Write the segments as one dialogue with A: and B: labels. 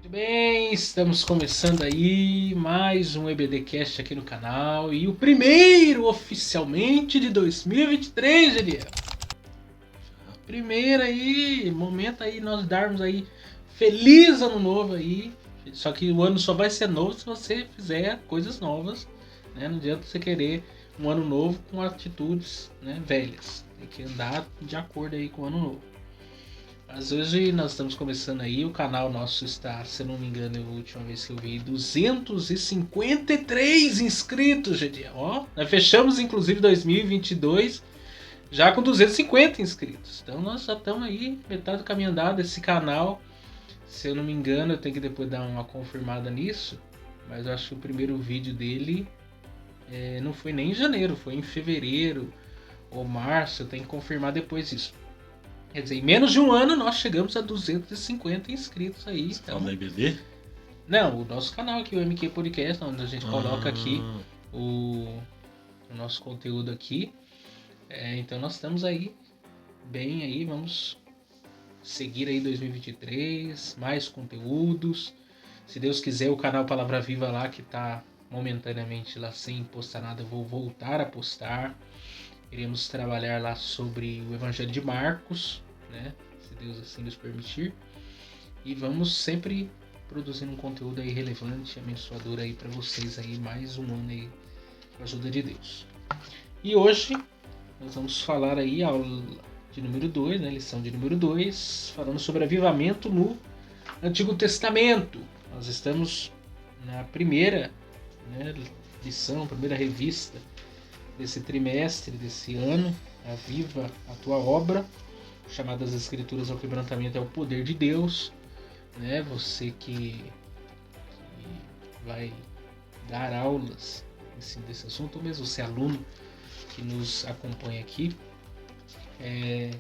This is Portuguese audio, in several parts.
A: Muito bem, estamos começando aí mais um EBDcast aqui no canal e o primeiro oficialmente de 2023, Geniel. Primeiro aí, momento aí nós darmos aí feliz ano novo aí. Só que o ano só vai ser novo se você fizer coisas novas, né? Não adianta você querer um ano novo com atitudes, né, velhas. Tem que andar de acordo aí com o ano novo. Mas hoje nós estamos começando aí, o canal nosso está, se eu não me engano, a última vez que eu vi, 253 inscritos, gente. Ó, nós fechamos inclusive 2022 já com 250 inscritos. Então nós já estamos aí, metade do caminho andado. Esse canal, se eu não me engano, eu tenho que depois dar uma confirmada nisso, mas eu acho que o primeiro vídeo dele não foi nem em janeiro, foi em fevereiro ou março, eu tenho que confirmar depois isso. Quer dizer, em menos de um ano nós chegamos a 250 inscritos aí. Então...
B: Fala EBD?
A: Não, o nosso canal aqui, o MQ Podcast, onde a gente coloca aqui o nosso conteúdo aqui. Então nós estamos aí, bem aí, vamos seguir aí 2023, mais conteúdos. Se Deus quiser, o canal Palavra Viva lá, que está momentaneamente lá sem postar nada, eu vou voltar a postar. Iremos trabalhar lá sobre o Evangelho de Marcos, né? Se Deus assim nos permitir. E vamos sempre produzindo um conteúdo aí relevante, abençoador aí para vocês aí, mais um ano aí, com a ajuda de Deus. E hoje nós vamos falar aí aula de número 2, né? Lição de número 2, falando sobre avivamento no Antigo Testamento. Nós estamos na primeira, né, lição, primeira revista desse trimestre, desse ano, Aviva a Tua Obra, chamada as Escrituras ao Quebrantamento é o Poder de Deus, né? Você que vai dar aulas em cima desse assunto, ou mesmo você aluno que nos acompanha aqui, é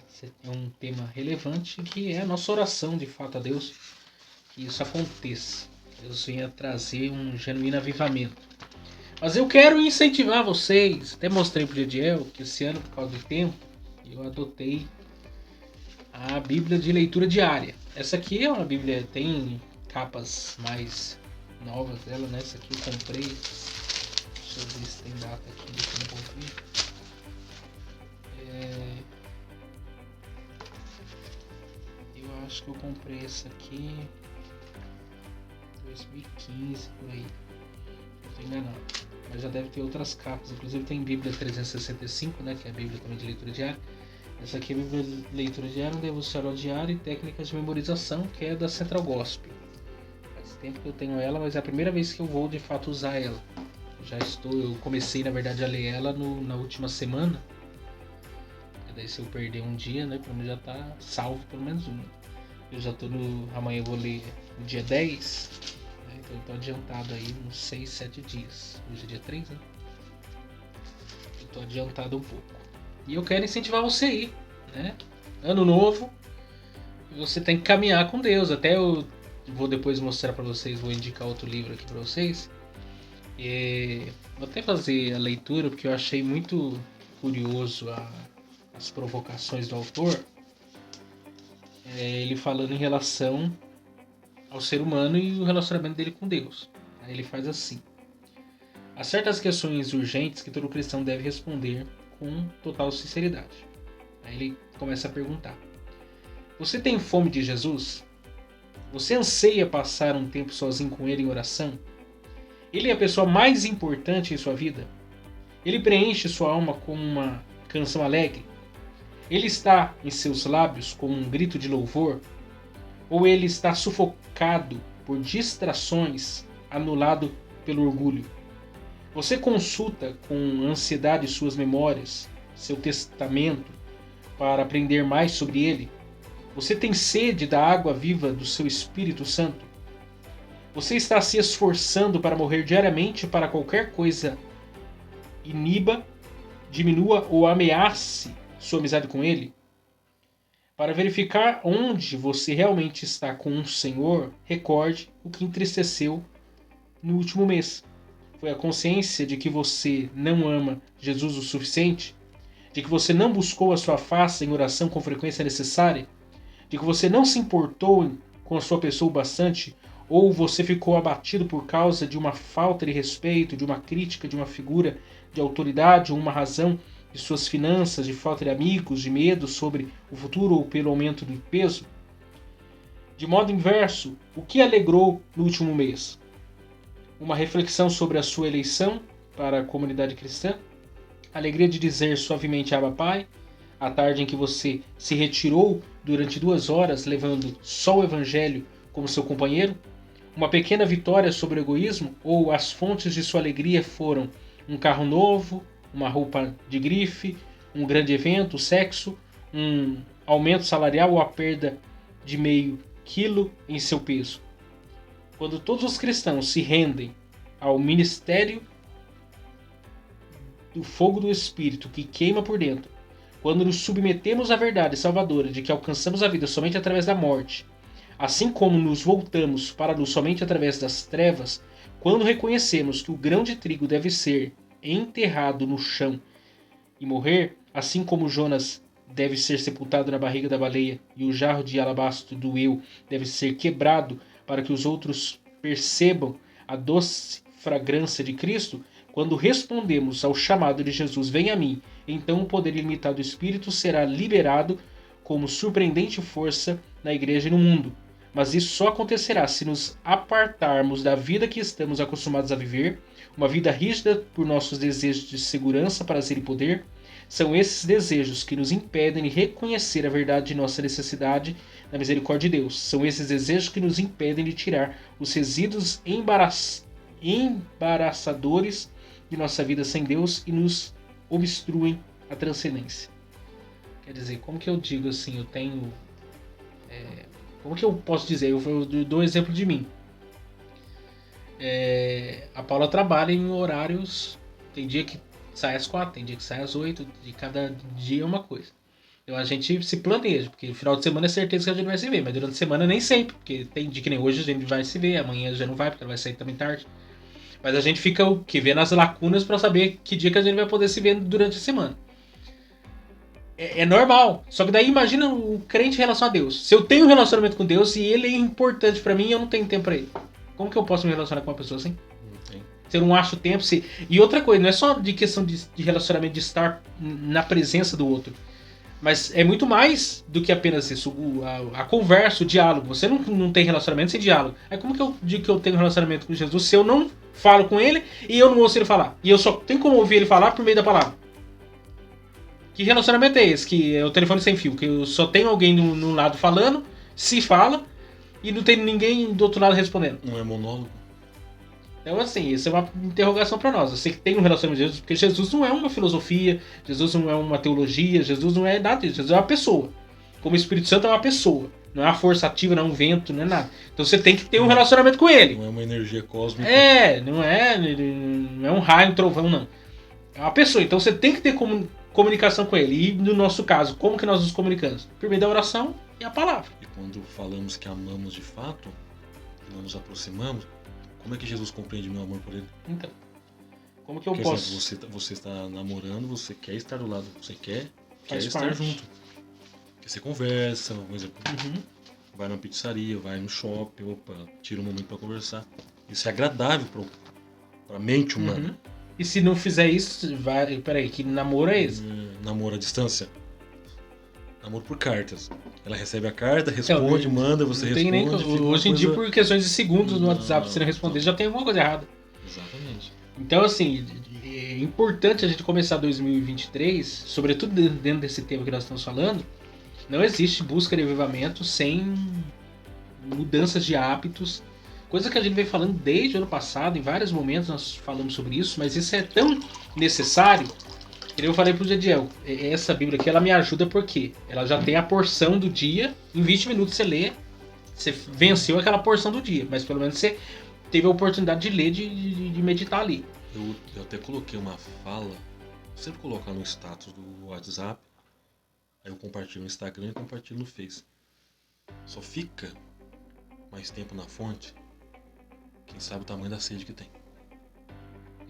A: um tema relevante que é a nossa oração de fato a Deus, que isso aconteça, Deus venha trazer um genuíno avivamento. Mas eu quero incentivar vocês, até mostrei pro Jediel que esse ano, por causa do tempo, eu adotei a Bíblia de leitura diária. Essa aqui é uma Bíblia, tem capas mais novas dela, né? Essa aqui eu comprei. Deixa eu ver se tem data aqui do que eu comprei. Eu acho que eu comprei essa aqui 2015, por aí. Não tô enganado. Mas já deve ter outras capas. Inclusive tem Bíblia 365, né? Que é a Bíblia também de leitura diária. Essa aqui é a Bíblia de leitura diária, um devocional diário e técnicas de memorização, que é da Central Gospel. Faz tempo que eu tenho ela, mas é a primeira vez que eu vou de fato usar ela. Eu comecei na verdade a ler ela na última semana. E daí se eu perder um dia, né? Pelo menos já tá salvo pelo menos uma. Eu já tô amanhã eu vou ler o dia 10. Então eu tô adiantado aí uns 6, 7 dias. Hoje é dia 3, né? Eu tô adiantado um pouco. E eu quero incentivar você aí, né? Ano novo, você tem que caminhar com Deus. Até eu vou depois mostrar pra vocês, vou indicar outro livro aqui pra vocês. Vou até fazer a leitura, porque eu achei muito curioso as provocações do autor. Ele falando em relação ao ser humano e o relacionamento dele com Deus. Aí ele faz assim: há certas questões urgentes que todo cristão deve responder com total sinceridade. Aí ele começa a perguntar: você tem fome de Jesus? Você anseia passar um tempo sozinho com ele em oração? Ele é a pessoa mais importante em sua vida? Ele preenche sua alma com uma canção alegre? Ele está em seus lábios como um grito de louvor? Ou ele está sufocado por distrações, anulado pelo orgulho? Você consulta com ansiedade suas memórias, seu testamento, para aprender mais sobre ele? Você tem sede da água viva do seu Espírito Santo? Você está se esforçando para morrer diariamente para qualquer coisa iniba, diminua ou ameace sua amizade com ele? Para verificar onde você realmente está com o Senhor, recorde o que entristeceu no último mês. Foi a consciência de que você não ama Jesus o suficiente? De que você não buscou a sua face em oração com frequência necessária? De que você não se importou com a sua pessoa o bastante? ou você ficou abatido por causa de uma falta de respeito, de uma crítica, de uma figura de autoridade, ou uma razão de suas finanças, de falta de amigos, de medo sobre o futuro ou pelo aumento do peso? De modo inverso, o que alegrou no último mês? Uma reflexão sobre a sua eleição para a comunidade cristã? A alegria de dizer suavemente Abba Pai? A tarde em que você se retirou durante 2 horas levando só o Evangelho como seu companheiro? Uma pequena vitória sobre o egoísmo? Ou as fontes de sua alegria foram um carro novo, uma roupa de grife, um grande evento, sexo, um aumento salarial ou a perda de meio quilo em seu peso? Quando todos os cristãos se rendem ao ministério do fogo do Espírito que queima por dentro, quando nos submetemos à verdade salvadora de que alcançamos a vida somente através da morte, assim como nos voltamos para a luz somente através das trevas, quando reconhecemos que o grão de trigo deve ser enterrado no chão e morrer, assim como Jonas deve ser sepultado na barriga da baleia e o jarro de alabastro do eu deve ser quebrado para que os outros percebam a doce fragrância de Cristo, quando respondemos ao chamado de Jesus, vem a mim, então o poder ilimitado do Espírito será liberado como surpreendente força na igreja e no mundo. Mas isso só acontecerá se nos apartarmos da vida que estamos acostumados a viver, uma vida rígida por nossos desejos de segurança, prazer e poder. São esses desejos que nos impedem de reconhecer a verdade de nossa necessidade da misericórdia de Deus. São esses desejos que nos impedem de tirar os resíduos embaraçadores de nossa vida sem Deus e nos obstruem a transcendência. Quer dizer, como que eu digo assim, eu tenho... como que eu posso dizer? Eu dou exemplo de mim. A Paula trabalha em horários... Tem dia que sai às 4, tem dia que sai às 8, de cada dia é uma coisa. Então a gente se planeja, porque no final de semana é certeza que a gente vai se ver, mas durante a semana nem sempre, porque tem dia que nem hoje a gente vai se ver, amanhã já não vai, porque ela vai sair também tarde. Mas a gente fica o que? Vendo as lacunas para saber que dia que a gente vai poder se ver durante a semana. É normal. Só que daí imagina o crente em relação a Deus. Se eu tenho um relacionamento com Deus e ele é importante para mim e eu não tenho tempo para ele. Como que eu posso me relacionar com uma pessoa assim?
B: Não tem.
A: Se eu não acho tempo. E outra coisa, não é só de questão de relacionamento, de estar na presença do outro. Mas é muito mais do que apenas isso. A conversa, o diálogo. Você não tem relacionamento sem diálogo. Aí como que eu digo que eu tenho relacionamento com Jesus se eu não falo com ele e eu não ouço ele falar? E eu só tenho como ouvir ele falar por meio da palavra. Que relacionamento é esse? Que é o telefone sem fio. Que eu só tenho alguém no lado falando, se fala, e não tem ninguém do outro lado respondendo.
B: Não é monólogo?
A: Então, assim, isso é uma interrogação para nós. Você que tem um relacionamento com Jesus, porque Jesus não é uma filosofia, Jesus não é uma teologia, Jesus não é nada disso. Jesus é uma pessoa. Como o Espírito Santo é uma pessoa. Não é uma força ativa, não é um vento, não é nada. Então você tem que ter um relacionamento com ele.
B: Não é uma energia cósmica.
A: Não é um raio, um trovão, não. É uma pessoa. Então você tem que ter comunicação com ele. E no nosso caso, como que nós nos comunicamos? Por meio da oração e a palavra.
B: E quando falamos que amamos de fato, não nos aproximamos, como é que Jesus compreende meu amor por ele?
A: Então, como que eu
B: Por
A: posso...
B: exemplo, você está namorando, você quer estar do lado, você quer
A: Faz
B: estar
A: parte.
B: junto. Porque você conversa, por exemplo,
A: Uhum.
B: vai numa pizzaria, vai no shopping, opa, tira um momento para conversar. Isso é agradável para a mente humana.
A: Uhum. E se não fizer isso, vai... Peraí, que namoro é esse?
B: Namoro à distância. Namoro por cartas. Ela recebe a carta, responde, manda, você
A: não tem
B: responde.
A: nem... Hoje em dia, por questões de segundos no WhatsApp, se você não responder, já tem alguma coisa errada.
B: Exatamente.
A: Então, assim, é importante a gente começar 2023, sobretudo dentro desse tema que nós estamos falando. Não existe busca de avivamento sem mudanças de hábitos. Coisa que a gente vem falando desde o ano passado, em vários momentos nós falamos sobre isso, mas isso é tão necessário. Que eu falei pro Jediel, essa Bíblia aqui ela me ajuda porque ela já tem a porção do dia, em 20 minutos você lê, você venceu aquela porção do dia, mas pelo menos você teve a oportunidade de ler, de meditar ali.
B: Eu até coloquei uma fala, sempre colocar no status do WhatsApp, aí eu compartilho no Instagram e compartilho no Face. Só fica mais tempo na fonte quem sabe o tamanho da sede que tem.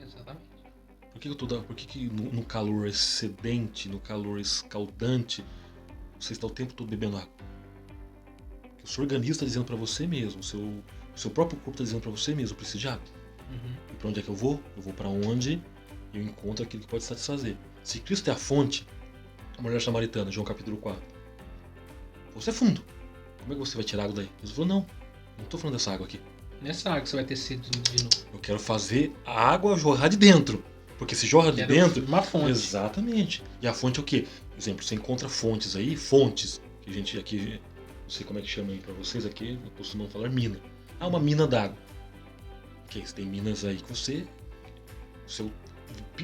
A: Exatamente.
B: Por que no calor excedente, no calor escaldante, você está o tempo todo bebendo água? Porque o seu organismo está dizendo para você mesmo, O seu próprio corpo está dizendo para você mesmo, eu preciso de água. E para onde é que eu vou? Eu vou para onde eu encontro aquilo que pode satisfazer. Se Cristo é a fonte, a mulher samaritana, João capítulo 4, você é fundo. Como é que você vai tirar água daí? Jesus falou, não estou falando dessa água aqui.
A: Nessa água que você vai ter sede de novo.
B: Eu quero fazer a água jorrar de dentro. Porque se jorra de dentro...
A: Uma fonte.
B: Exatamente. E a fonte é o quê? Por exemplo, você encontra fontes aí, fontes, que a gente aqui, não sei como é que chama aí pra vocês, aqui costumam falar mina. Ah, uma mina d'água. Ok, você tem minas aí que você...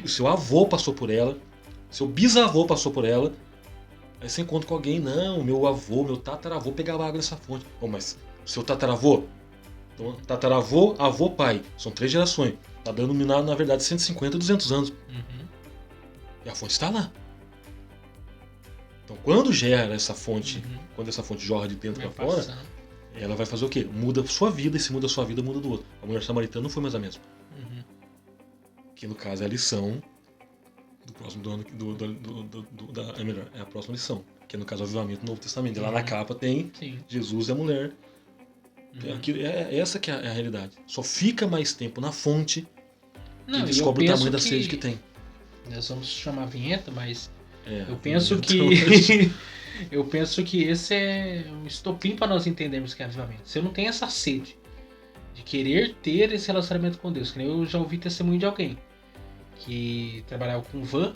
B: O seu avô passou por ela, seu bisavô passou por ela, aí você encontra com alguém, não, meu avô, meu tataravô pegava água nessa fonte. Oh, mas seu tataravô? Então, tataravô, avô, pai. São 3 gerações. Tá dando, na verdade, 150, 200 anos. E a fonte está lá. Então, quando gera essa fonte, quando essa fonte jorra de dentro para fora, ela vai fazer o quê? Muda a sua vida, e se muda a sua vida, muda do outro. A mulher samaritana não foi mais a mesma. Que, no caso, é a lição do próximo do ano. É melhor, é a próxima lição. Que, no caso, é o avivamento do Novo Testamento. E lá na capa tem Jesus e a mulher. Essa que é a realidade. Só fica mais tempo na fonte e descobre o tamanho da sede que tem.
A: Nós vamos chamar a vinheta, mas eu penso que esse é um estopim para nós entendermos que é avivamento. Se eu não tenho essa sede de querer ter esse relacionamento com Deus, que nem eu já ouvi testemunho de alguém que trabalhava com van,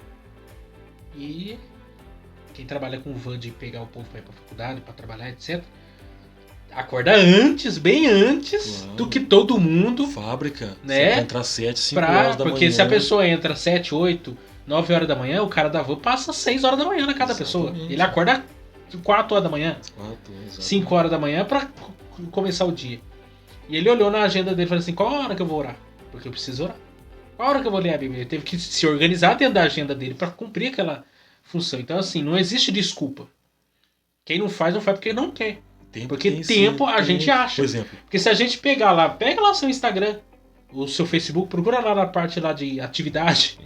A: e quem trabalha com van de pegar o povo para ir para a faculdade, para trabalhar, etc., acorda antes, bem antes do que todo mundo.
B: Fábrica,
A: né?
B: Você entra às 7, 5 horas da manhã.
A: Porque se a pessoa entra às 7, 8, 9 horas da manhã, o cara da van passa 6 horas da manhã na cada pessoa. Ele acorda 4 horas da manhã, 5 horas da manhã pra começar o dia. E ele olhou na agenda dele e falou assim, qual a hora que eu vou orar? Porque eu preciso orar. Qual a hora que eu vou ler a Bíblia? Ele teve que se organizar dentro da agenda dele pra cumprir aquela função. Então assim, não existe desculpa. Quem não faz porque não quer. Porque tempo a gente acha.
B: Por exemplo.
A: Porque se a gente pega lá o seu Instagram, o seu Facebook, procura lá na parte lá de atividade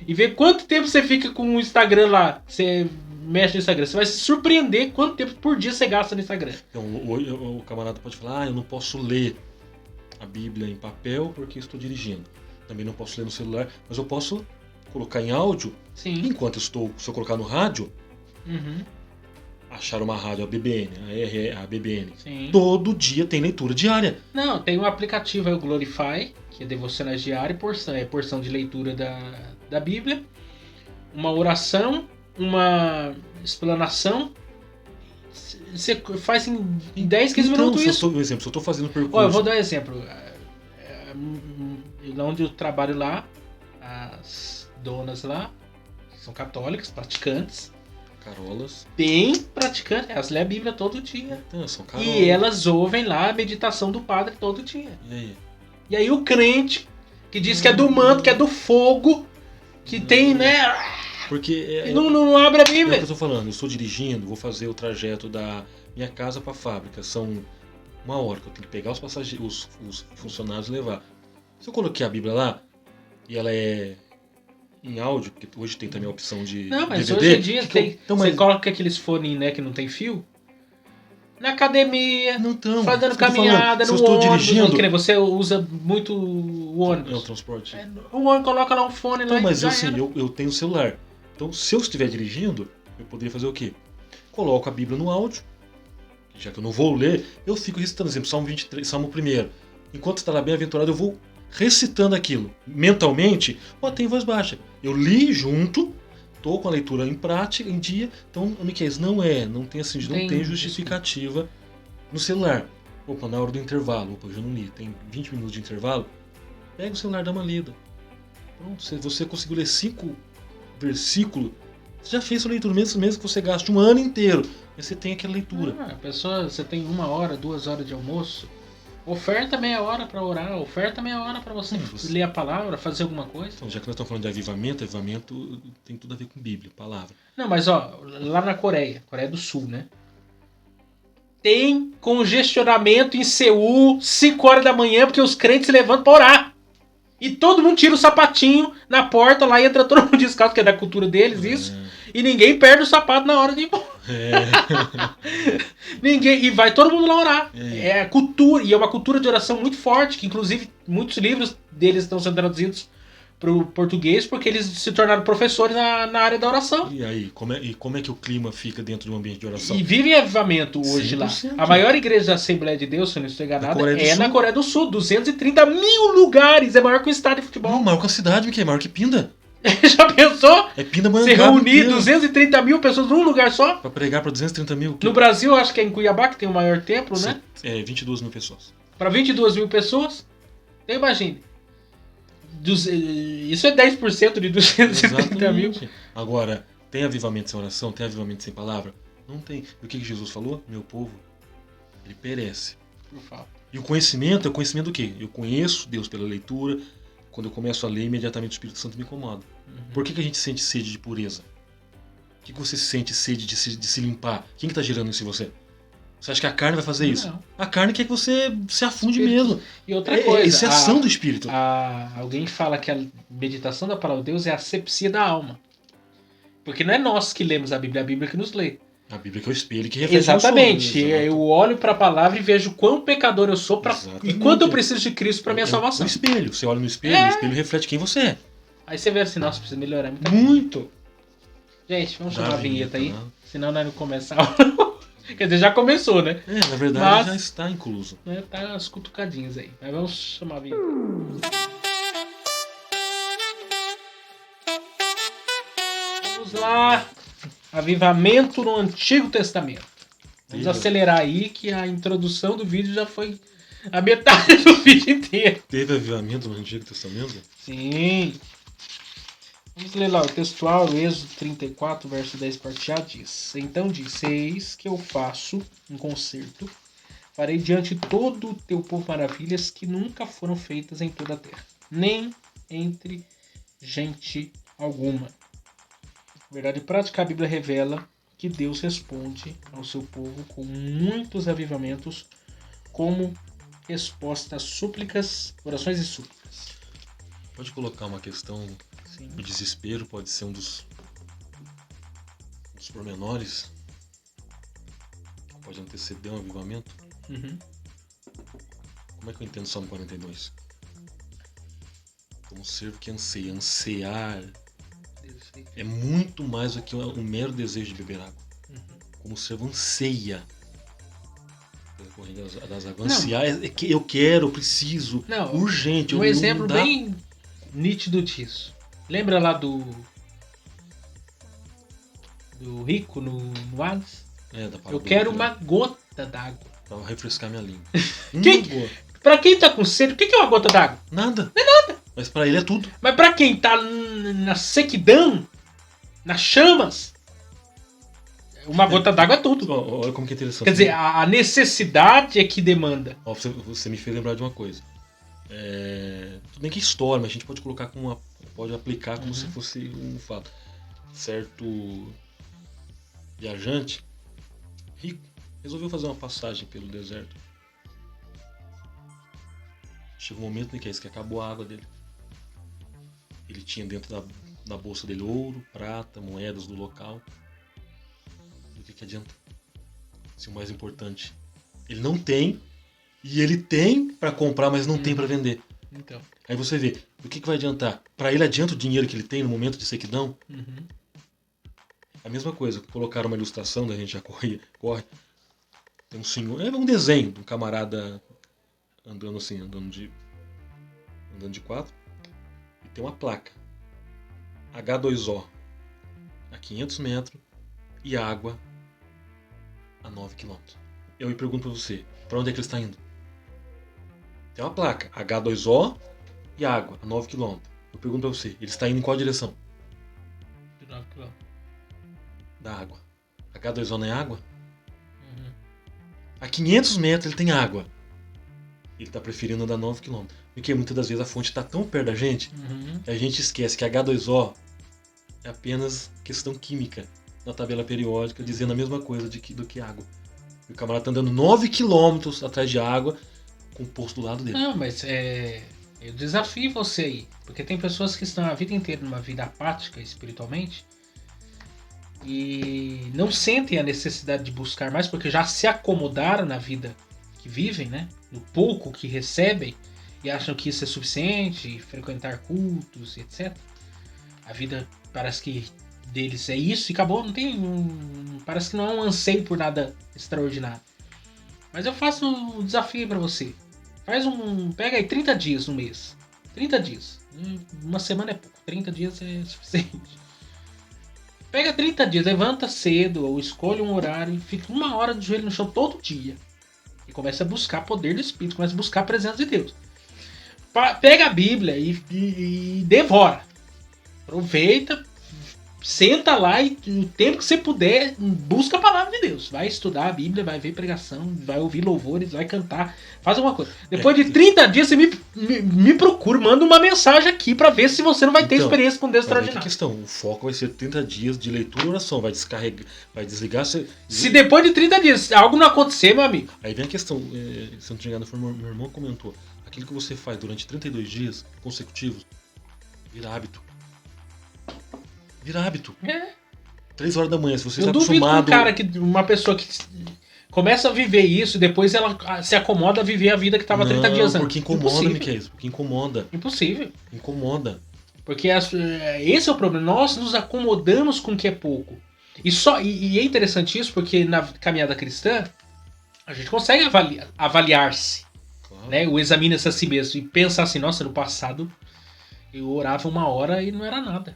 A: e vê quanto tempo você fica com o Instagram lá. Você mexe no Instagram. Você vai se surpreender quanto tempo por dia você gasta no Instagram.
B: Então, o camarada pode falar, eu não posso ler a Bíblia em papel porque estou dirigindo. Também não posso ler no celular, mas eu posso colocar em áudio.
A: Sim.
B: Enquanto se eu colocar no rádio, achar uma rádio, a BBN, a BBN.
A: Sim.
B: Todo dia tem leitura diária.
A: Não, tem um aplicativo aí, o Glorify, que é devocionais diário, porção de leitura da Bíblia, uma oração, uma explanação. Você faz em 10, 15 minutos isso.
B: Por exemplo, se eu estou fazendo percurso...
A: Eu vou dar um exemplo. Onde eu trabalho lá, as donas lá, que são católicas, praticantes,
B: carolas.
A: Bem praticantes, elas lêem a Bíblia todo dia.
B: Então, são carolas.
A: E elas ouvem lá a meditação do padre todo dia.
B: E
A: aí o crente, que diz que é do manto, que é do fogo, que tem, né...
B: Porque
A: não abre a Bíblia.
B: É o que eu estou falando, eu estou dirigindo, vou fazer o trajeto da minha casa para a fábrica. São 1 hora que eu tenho que pegar os passageiros, os funcionários e levar. Se eu coloquei a Bíblia lá, e ela é em áudio, porque hoje tem também a opção de
A: Não, mas
B: DVD,
A: hoje em dia você coloca aqueles fones, né, que não tem fio, na academia, fazendo caminhada, no ônibus, dirigindo, você usa muito o ônibus.
B: É o transporte.
A: O ônibus coloca lá um fone lá.
B: Mas assim, eu tenho celular. Então, se eu estiver dirigindo, eu poderia fazer o quê? Coloco a Bíblia no áudio, já que eu não vou ler, eu fico recitando, por exemplo, Salmo 23, Salmo 1. Enquanto está lá bem-aventurado, eu vou recitando aquilo mentalmente ou até em voz baixa. Eu li junto, estou com a leitura em prática, em dia. Então, Miquel, não tem justificativa no celular. Opa, na hora do intervalo, opa, eu já não li, tem 20 minutos de intervalo, pega o celular, dá uma lida. Pronto, se você conseguiu ler 5 versículos, você já fez sua leitura, mesmo que você gaste um ano inteiro, mas você tem aquela leitura.
A: A pessoa, você tem 1 hora, 2 horas de almoço, oferta meia hora para orar, oferta meia hora para você ler a palavra, fazer alguma coisa.
B: Então, já que nós estamos falando de avivamento tem tudo a ver com Bíblia, palavra.
A: Não, mas lá na Coreia do Sul, né? Tem congestionamento em Seul, 5 horas da manhã, porque os crentes se levantam para orar. E todo mundo tira o sapatinho na porta, lá entra todo mundo descalço, que é da cultura deles, isso. E ninguém perde o sapato na hora de ir embora. Ninguém. E vai todo mundo lá orar.
B: É.
A: É cultura, e é uma cultura de oração muito forte, que inclusive muitos livros deles estão sendo traduzidos para o português porque eles se tornaram professores na área da oração.
B: E aí, como é que o clima fica dentro de um ambiente de oração?
A: E vivem avivamento hoje
B: 100%.
A: lá. A maior igreja da Assembleia de Deus, se eu não estou enganado,
B: Coreia do
A: é
B: Sul.
A: na Coreia do Sul. 230 mil lugares. É maior que o estádio de futebol.
B: Não, maior que a cidade, Mickey, maior que Pinda.
A: Já pensou?
B: É Pinda
A: Se
B: Mangaba
A: reunir
B: inteiro.
A: 230 mil pessoas num lugar só?
B: Pra pregar pra 230 mil.
A: No Brasil, acho que é em Cuiabá que tem o maior templo, né?
B: 22 mil pessoas.
A: Para 22 mil pessoas. Então imagine. Isso é 10% de 230 mil.
B: Exatamente. Agora, tem avivamento sem oração? Tem avivamento sem palavra? Não tem. E o que Jesus falou? Meu povo, ele perece.
A: Por favor.
B: E o conhecimento é o conhecimento do quê? Eu conheço Deus pela leitura. Quando eu começo a ler, imediatamente o Espírito Santo me incomoda. Por que a gente sente sede de pureza? Por que você sente sede de se limpar? Quem que tá gerando isso em você? Você acha que a carne vai fazer isso?
A: Não.
B: A carne quer que você se afunde
A: Espírito.
B: mesmo.
A: E outra coisa.
B: Isso é ação do Espírito.
A: Alguém fala que a meditação da palavra de Deus é a asepsia da alma. Porque não é nós que lemos a Bíblia que nos lê.
B: A Bíblia que é o espelho que reflete.
A: Exatamente. Eu olho para a palavra e vejo quão pecador eu sou e quanto eu preciso de Cristo para minha salvação.
B: O espelho. Você olha no espelho, o espelho reflete quem você é.
A: Aí você vê assim, nossa, precisa melhorar muito.
B: Muito.
A: Gente, vamos
B: Dá
A: chamar a
B: a
A: vinheta aí.
B: vinheta, né?
A: Senão nós não começamos. Quer dizer, já começou, né?
B: Na verdade
A: Mas-
B: já está incluso.
A: Né, tá as cutucadinhas aí. Mas vamos chamar a vinheta. Vamos lá. Avivamento no Antigo Testamento. Vamos
B: Teve-
A: acelerar aí que a introdução do vídeo já foi a metade do vídeo inteiro.
B: Teve avivamento no Antigo Testamento?
A: Sim. Vamos ler lá o textual, Êxodo 34, verso 10, parte A, diz: Então disse, eis que eu faço um concerto, farei diante de todo o teu povo maravilhas que nunca foram feitas em toda a terra, nem entre gente alguma. Verdade prática, a Bíblia revela que Deus responde ao seu povo com muitos avivamentos como resposta às súplicas, orações e súplicas.
B: Pode colocar uma questão.
A: Sim.
B: O desespero pode ser um dos pormenores que pode anteceder um avivamento.
A: Uhum.
B: Como é que eu entendo Salmo 42? Como um servo que anseia. Ansear é muito mais do que um mero desejo de beber água. Como o servo anseia pela corrente das águas.
A: Não.
B: Ansiar é que eu quero, eu preciso,
A: Não,
B: urgente.
A: Um
B: não
A: exemplo
B: dá-
A: bem nítido disso. Lembra lá do rico no Hades?
B: Da
A: Eu
B: parábola
A: quero
B: do
A: uma gota d'água.
B: Pra refrescar minha língua.
A: Quem-
B: Boa.
A: Pra quem tá com sede, o que é uma gota d'água?
B: Nada. Não é nada. Mas pra ele é tudo.
A: Mas pra quem tá na sequidão, nas chamas, uma gota d'água é tudo.
B: Olha como que é interessante.
A: Quer dizer, a necessidade é que demanda.
B: Ó, você me fez lembrar de uma coisa. Tudo bem que é história, mas a gente pode colocar pode aplicar como se fosse um fato. Certo viajante rico resolveu fazer uma passagem pelo deserto. Chega um momento em que acabou a água dele. Ele tinha dentro da bolsa dele ouro, prata, moedas do local. E o que adianta? Se o mais importante, ele não tem. E ele tem para comprar, mas não tem para vender.
A: Então.
B: Aí você vê, o que vai adiantar? Para ele adianta o dinheiro que ele tem no momento de sequidão?
A: Uhum.
B: A mesma coisa, colocaram uma ilustração, da gente já corre. Tem um senhor, é um desenho de um camarada andando assim, andando de quatro, e tem uma placa. H2O a 500 metros e água a 9 km. Eu me pergunto para você, para onde é que ele está indo? Tem uma placa, H2O e água a 9 km. Eu pergunto para você, ele está indo em qual direção? Da água. H2O não é água?
A: Uhum.
B: A 500 metros ele tem água. Ele está preferindo andar 9 km. Porque muitas das vezes a fonte está tão perto da gente
A: Uhum.
B: que a gente esquece que H2O é apenas questão química na tabela periódica, dizendo a mesma coisa do que água. E o camarada está andando 9 km atrás de água com o poço do lado dele.
A: Não, mas eu desafio você aí. Porque tem pessoas que estão a vida inteira numa vida apática espiritualmente. e não sentem a necessidade de buscar mais, porque já se acomodaram na vida que vivem, né? No pouco que recebem, e acham que isso é suficiente, frequentar cultos, etc. A vida parece que deles é isso e acabou, não tem parece que não é um anseio por nada extraordinário. Mas eu faço um desafio para você. Pega aí 30 dias no mês. 30 dias. Uma semana é pouco, 30 dias é suficiente. Pega 30 dias, levanta cedo ou escolha um horário e fica 1 hora de joelho no chão todo dia. E começa a buscar poder do Espírito, começa a buscar a presença de Deus. Pega a Bíblia e devora. Aproveita, senta lá e o tempo que você puder, busca a palavra de Deus. Vai estudar a Bíblia, vai ver pregação, vai ouvir louvores, vai cantar, faz alguma coisa. Depois de 30 dias você me procura, manda uma mensagem aqui pra ver se você não vai ter experiência com Deus extraordinário.
B: Que questão, o foco vai ser 30 dias de leitura e oração, vai descarregar, vai desligar.
A: Se depois de 30 dias algo não acontecer, meu amigo.
B: Aí vem a questão, se eu não te engano, meu irmão comentou, aquilo que você faz durante 32 dias consecutivos, vira hábito. Vira hábito. 3 horas da manhã, se você está acostumado...
A: Uma pessoa que começa a viver isso e depois ela se acomoda a viver a vida que estava 30 dias antes.
B: Porque incomoda, Miquel. Porque incomoda.
A: Impossível.
B: Incomoda.
A: Porque esse é o problema. Nós nos acomodamos com o que é pouco. E é interessante isso porque na caminhada cristã a gente consegue avaliar-se. Claro. Né? O examina-se a si mesmo e pensar assim, nossa, no passado... Eu orava 1 hora e não era nada.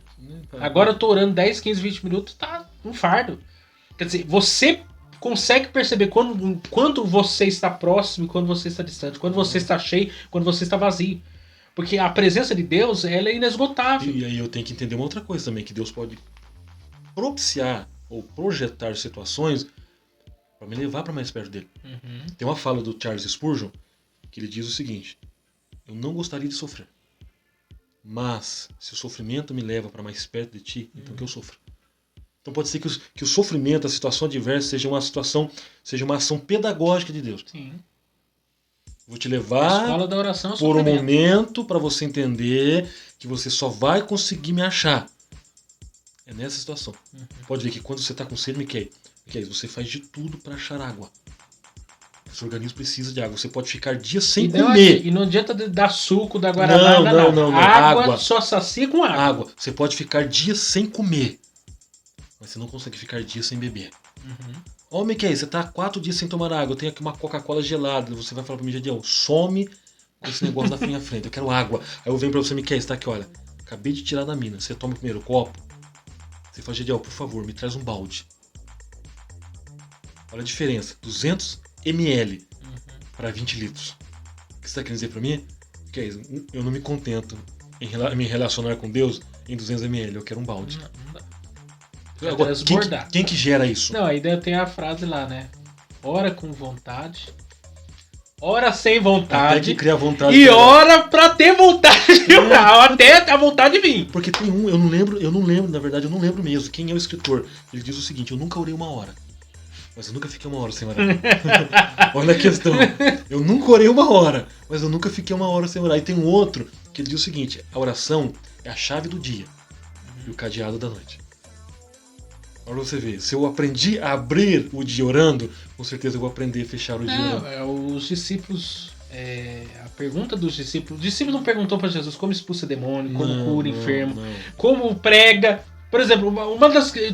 A: Agora eu tô orando 10, 15, 20 minutos, tá um fardo. Quer dizer, você consegue perceber quando você está próximo e quando você está distante. Quando você está cheio, quando você está vazio. Porque a presença de Deus, ela é inesgotável.
B: E aí eu tenho que entender uma outra coisa também, que Deus pode propiciar ou projetar situações para me levar para mais perto dele. Uhum. Tem uma fala do Charles Spurgeon que ele diz o seguinte: eu não gostaria de sofrer. Mas, se o sofrimento me leva para mais perto de ti, então que eu sofra. Então pode ser que o sofrimento, a situação adversa, seja uma ação pedagógica de Deus.
A: Sim.
B: Vou te levar
A: escola da oração,
B: por um momento para você entender que você só vai conseguir me achar. É nessa situação. Uhum. Pode ver que quando você está com sede, Miquel, você faz de tudo para achar água. Seu organismo precisa de água. Você pode ficar dias sem comer.
A: E não adianta dar suco, da guaraná,
B: não.
A: Água só sacia com água.
B: Você pode ficar dias sem comer. Mas você não consegue ficar dias sem beber. Ó, Miquel, você tá 4 dias sem tomar água. Eu tenho aqui uma Coca-Cola gelada. Você vai falar pra mim, Jadiel, some com esse negócio da minha frente. Eu quero água. Aí eu venho pra você, Miquel, você tá aqui, olha. Acabei de tirar da mina. Você toma o primeiro copo. Você fala, Jadiel, por favor, me traz um balde. Olha a diferença. 200 ml para 20 litros. O que você está querendo dizer para mim? Que é isso, eu não me contento em me relacionar com Deus em 200 ml, eu quero um balde. Agora, quem que gera isso?
A: Não, ainda tem a frase lá, né? Ora com vontade, ora sem vontade,
B: até que cria vontade
A: e ora pra ter vontade de orar, até a vontade vir.
B: Porque tem eu não lembro, na verdade eu não lembro mesmo quem é o escritor. Ele diz o seguinte: eu nunca orei 1 hora. Mas eu nunca fiquei 1 hora sem orar. Olha a questão. Eu nunca orei 1 hora, mas eu nunca fiquei 1 hora sem orar. E tem um outro que diz o seguinte: a oração é a chave do dia e o cadeado da noite. Olha você ver, se eu aprendi a abrir o dia orando, com certeza eu vou aprender a fechar o dia orando.
A: Os discípulos, a pergunta dos discípulos, o discípulo não perguntou para Jesus como expulsa demônio, como cura enfermo, como prega. Por exemplo,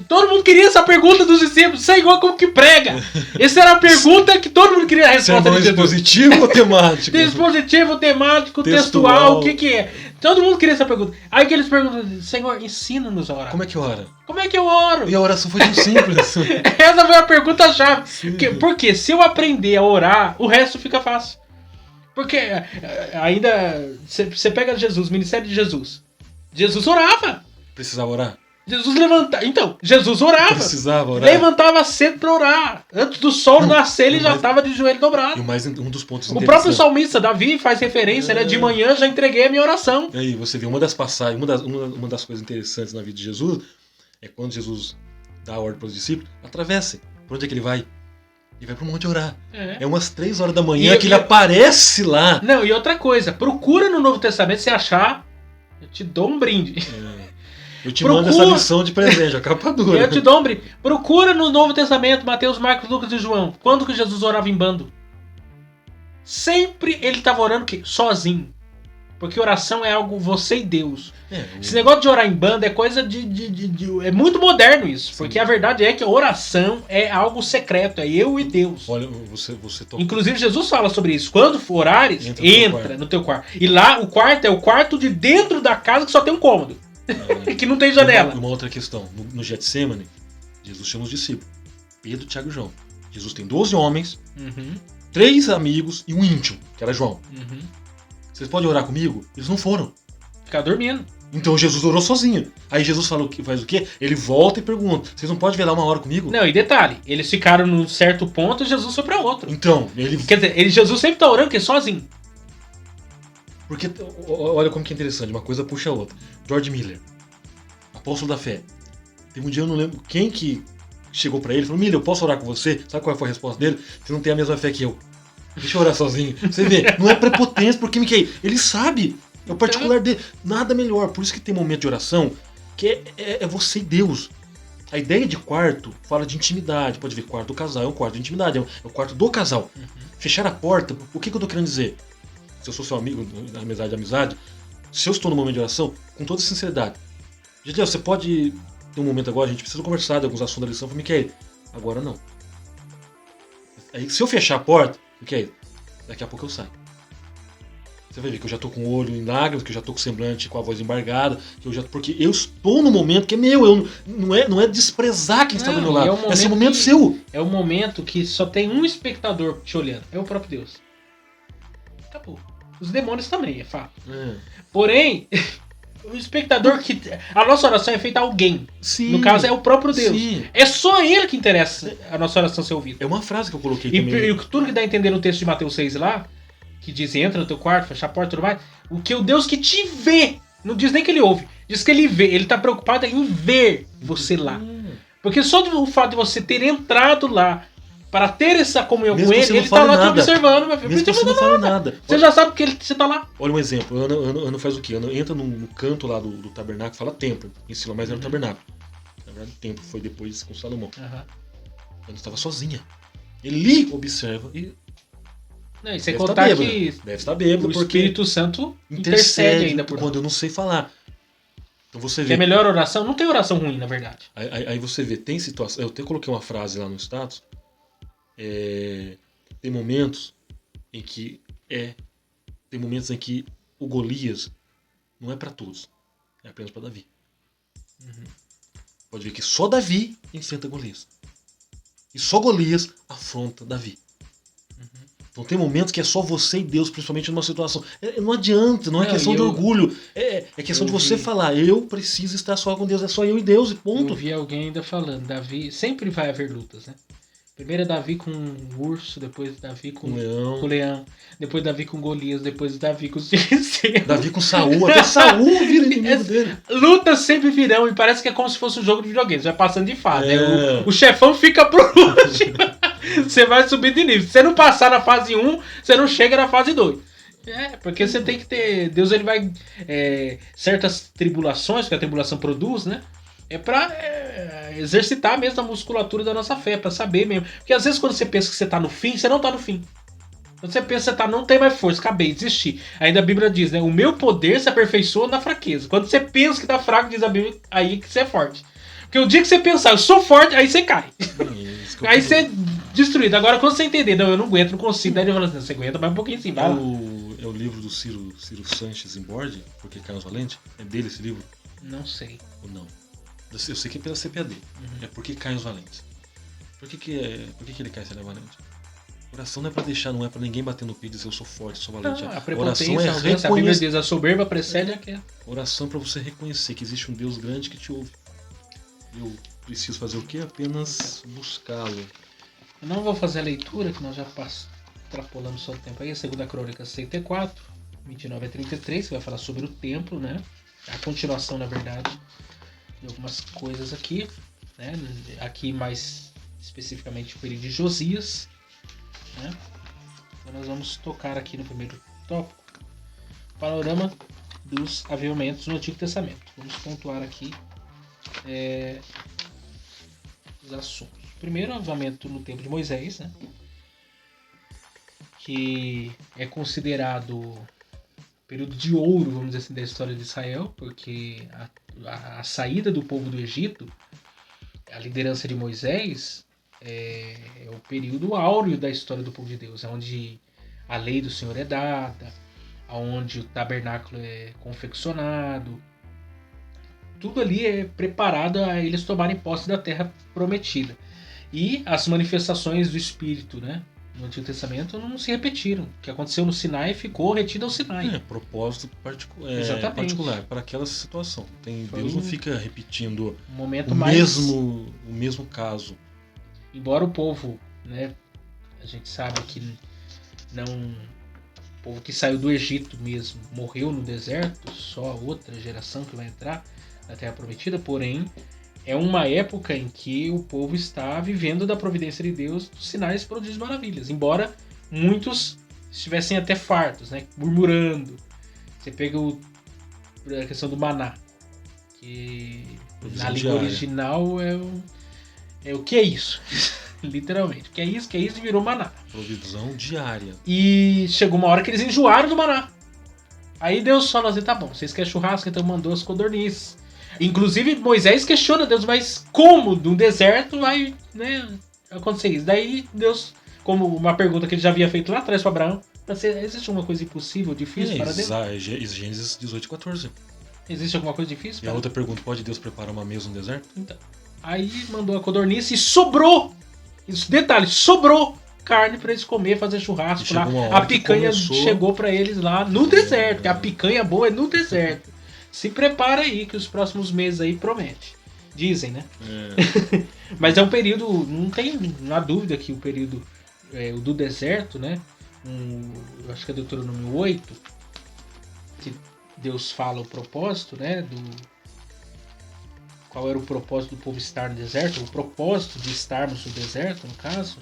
A: todo mundo queria essa pergunta dos discípulos, Senhor, como que prega? Essa era a pergunta que todo mundo queria a resposta de Jesus.
B: Dispositivo ou temático?
A: Dispositivo, temático, textual, o que é? Todo mundo queria essa pergunta. Aí que eles perguntam, Senhor, ensina-nos a orar.
B: Como é que ora?
A: Como é que eu oro?
B: E a oração foi tão simples.
A: Essa foi a pergunta-chave. Porque se eu aprender a orar, o resto fica fácil. Porque ainda, você pega Jesus, o ministério de Jesus. Jesus orava.
B: Precisava orar?
A: Jesus levantava. Então, Jesus orava.
B: Precisava orar.
A: Levantava cedo para orar. Antes do sol nascer, ele já estava de joelho dobrado.
B: E um dos pontos
A: o próprio salmista, Davi, faz referência, né? De manhã já entreguei a minha oração.
B: E aí, você vê uma das passagens, uma das coisas interessantes na vida de Jesus é quando Jesus dá a ordem para os discípulos: atravessem. Por onde é que ele vai? Ele vai para o monte orar. É umas 3 horas da manhã que ele aparece lá.
A: Não, e outra coisa, procura no Novo Testamento, se achar, eu te dou um brinde.
B: Eu te mando essa lição de presente, a capa dura.
A: Eu te dou procura no Novo Testamento, Mateus, Marcos, Lucas e João. Quando que Jesus orava em bando? Sempre ele estava orando o quê? Sozinho. Porque oração é algo você e Deus. Esse negócio de orar em banda é coisa é muito moderno isso. Sim. Porque a verdade é que a oração é algo secreto. É eu e Deus.
B: Olha, você tocou.
A: Inclusive Jesus fala sobre isso. Quando for orares, entra no teu quarto. E lá o quarto é o quarto de dentro da casa que só tem um cômodo. Que não tem janela.
B: Uma outra questão. No Getsemane, Jesus chama os discípulos. Pedro, Tiago e João. Jesus tem 12 homens, 3 amigos e um íntimo, que era João. Vocês podem orar comigo? Eles não foram.
A: Ficar dormindo.
B: Então Jesus orou sozinho. Aí Jesus faz o quê? Ele volta e pergunta: vocês não podem velar uma hora comigo?
A: Não, e detalhe, eles ficaram num certo ponto e Jesus foi pra outro.
B: Então,
A: Quer dizer, Jesus sempre tá orando, que é sozinho.
B: Porque, olha como que é interessante, uma coisa puxa a outra. George Miller, apóstolo da fé. Teve um dia, eu não lembro quem que chegou pra ele e falou: Miller, eu posso orar com você? Sabe qual foi a resposta dele? Você não tem a mesma fé que eu. Deixa eu orar sozinho. Você vê, não é prepotência, porque Miquel, ele sabe. É o particular dele. Nada melhor. Por isso que tem momento de oração que é você e Deus. A ideia de quarto fala de intimidade. Pode ver, quarto do casal é um quarto de intimidade. É o quarto do casal. Fechar a porta, o que eu tô querendo dizer? Se eu sou seu amigo, na amizade, se eu estou no momento de oração, com toda sinceridade. Gideon, você pode ter um momento agora, a gente precisa conversar de alguns assuntos da lição. Eu falei, Miquel, agora não. Aí, se eu fechar a porta, Miquel, daqui a pouco eu saio. Você vai ver que eu já tô com o olho em lágrimas, que eu já tô com o semblante com a voz embargada, porque eu estou no momento que é meu. Não é desprezar quem está do meu lado. É esse momento seu.
A: É o momento que só tem um espectador te olhando. É o próprio Deus. Acabou. Os demônios também, é fato. Porém, o espectador que... A nossa oração é feita a alguém.
B: Sim,
A: no caso, é o próprio Deus.
B: Sim.
A: É só ele que interessa a nossa oração ser ouvida.
B: É uma frase que eu coloquei também.
A: E tudo que dá a entender no texto de Mateus 6 lá, que diz, entra no teu quarto, fecha a porta e tudo mais, o que o Deus que te vê, não diz nem que ele ouve, diz que ele vê, ele tá preocupado em ver você lá. Porque só o fato de você ter entrado lá, para ter essa comunhão com ele tá lá te observando, meu filho.
B: Mesmo que você não fale nada.
A: Você já sabe que você tá lá.
B: Olha um exemplo, Ana faz o quê? Ana entra no canto lá do tabernáculo, fala templo, em cima, mas era o tabernáculo. Na verdade, o templo foi depois com Salomão. Ana estava sozinha. Ele observa e...
A: Não, e sem contar que
B: deve estar bêbado,
A: o Espírito Santo intercede ainda por
B: quando eu não sei falar. Então você vê.
A: Que é melhor oração? Não tem oração ruim, na verdade.
B: Aí você vê, tem situação. Eu até coloquei uma frase lá no status. Tem momentos em que tem momentos em que o Golias não é para todos, é apenas para Davi. Pode ver que só Davi enfrenta Golias. E só Golias afronta Davi. Então tem momentos que é só você e Deus, principalmente numa situação. Não adianta, não é questão de orgulho. É questão de você falar, eu preciso estar só com Deus, é só eu e Deus, e ponto.
A: Eu vi alguém ainda falando, Davi, sempre vai haver lutas, né? Primeiro é Davi com o urso, depois Davi com o leão, depois Davi com Golias, depois Davi com os filisteus.
B: Davi com Saul, até Saul vira inimigo dele.
A: Lutas sempre virão e parece que é como se fosse um jogo de videogame, você vai passando de fase. O chefão fica pro último. Você vai subir de nível. Se você não passar na fase 1, você não chega na fase 2. Porque você tem que ter... Deus ele vai... certas tribulações que a tribulação produz, né? É pra exercitar mesmo a musculatura da nossa fé, pra saber mesmo. Porque às vezes quando você pensa que você tá no fim, você não tá no fim. Quando você pensa que você não tem mais força, acabei, desisti. Ainda a Bíblia diz, né? O meu poder se aperfeiçoa na fraqueza. Quando você pensa que tá fraco, diz a Bíblia, aí que você é forte. Porque o dia que você pensar, eu sou forte, aí você cai. Aí você é destruído. Agora quando você entender, não, eu não aguento, não consigo, daí ele fala assim, você aguenta mais um pouquinho assim, vai lá.
B: É o livro do Ciro Sanches Embordi, Porque Caiu os Valentes? É dele esse livro?
A: Não sei.
B: Ou não? Eu sei que é pela CPAD. É Porque Caem os Valentes. Por que ele cai se ele é valente? Oração não é pra deixar, não é pra ninguém bater no peito e dizer eu sou forte, sou valente.
A: A prepotência, a arrogância, a Bíblia diz, a soberba precede a queda.
B: Oração é pra você reconhecer que existe um Deus grande que te ouve. Eu preciso fazer o quê? Apenas buscá-lo.
A: Eu não vou fazer a leitura, que nós já extrapolamos só o tempo aí. A 2 Crônicas 64, 29 a 33, que vai falar sobre o templo, né? A continuação, na verdade, de algumas coisas aqui, né? Aqui mais especificamente o período de Josias, né? Então nós vamos tocar aqui no primeiro tópico, panorama dos avivamentos no Antigo Testamento. Vamos pontuar aqui os assuntos. Primeiro, avivamento no tempo de Moisés, né? Que é considerado o período de ouro, vamos dizer assim, da história de Israel, porque a saída do povo do Egito, a liderança de Moisés, é o período áureo da história do povo de Deus, onde a lei do Senhor é dada, onde o tabernáculo é confeccionado. Tudo ali é preparado a eles tomarem posse da terra prometida. E as manifestações do Espírito, né, no Antigo Testamento não se repetiram. O que aconteceu no Sinai ficou retido ao Sinai.
B: Propósito
A: Exatamente.
B: particular para aquela situação. Deus não fica repetindo
A: Um momento
B: o mesmo caso.
A: Embora o povo, né, a gente sabe que não... O povo que saiu do Egito mesmo morreu no deserto, só a outra geração que vai entrar na Terra Prometida, porém é uma época em que o povo está vivendo da providência de Deus, dos sinais, prodígios e maravilhas. Embora muitos estivessem até fartos, né, murmurando. Você pega a questão do maná, que na língua original é o que é isso? Literalmente. Que é isso e virou maná.
B: Provisão diária.
A: E chegou uma hora que eles enjoaram do maná. Aí Deus falou assim, tá bom, vocês querem churrasco, então mandou as codornizes. Inclusive Moisés questiona Deus, mas como no deserto vai, né, acontecer isso? Daí Deus, como uma pergunta que ele já havia feito lá atrás para Abraão, existe alguma coisa impossível, difícil para Deus?
B: Gênesis 18:14.
A: Existe alguma coisa difícil?
B: E a outra pergunta, pode Deus preparar uma mesa no deserto?
A: Então, aí mandou a codorniz e sobrou. Isso, detalhe, sobrou carne para eles comer, fazer churrasco lá. A picanha chegou para eles lá no deserto. A picanha boa é no deserto. Se prepara aí que os próximos meses aí promete. Dizem, né? Mas é um período, não tem na dúvida que o período o do deserto, né? Eu acho que é Deuteronômio 8, que Deus fala o propósito, né? Qual era o propósito do povo estar no deserto? O propósito de estarmos no deserto, no caso,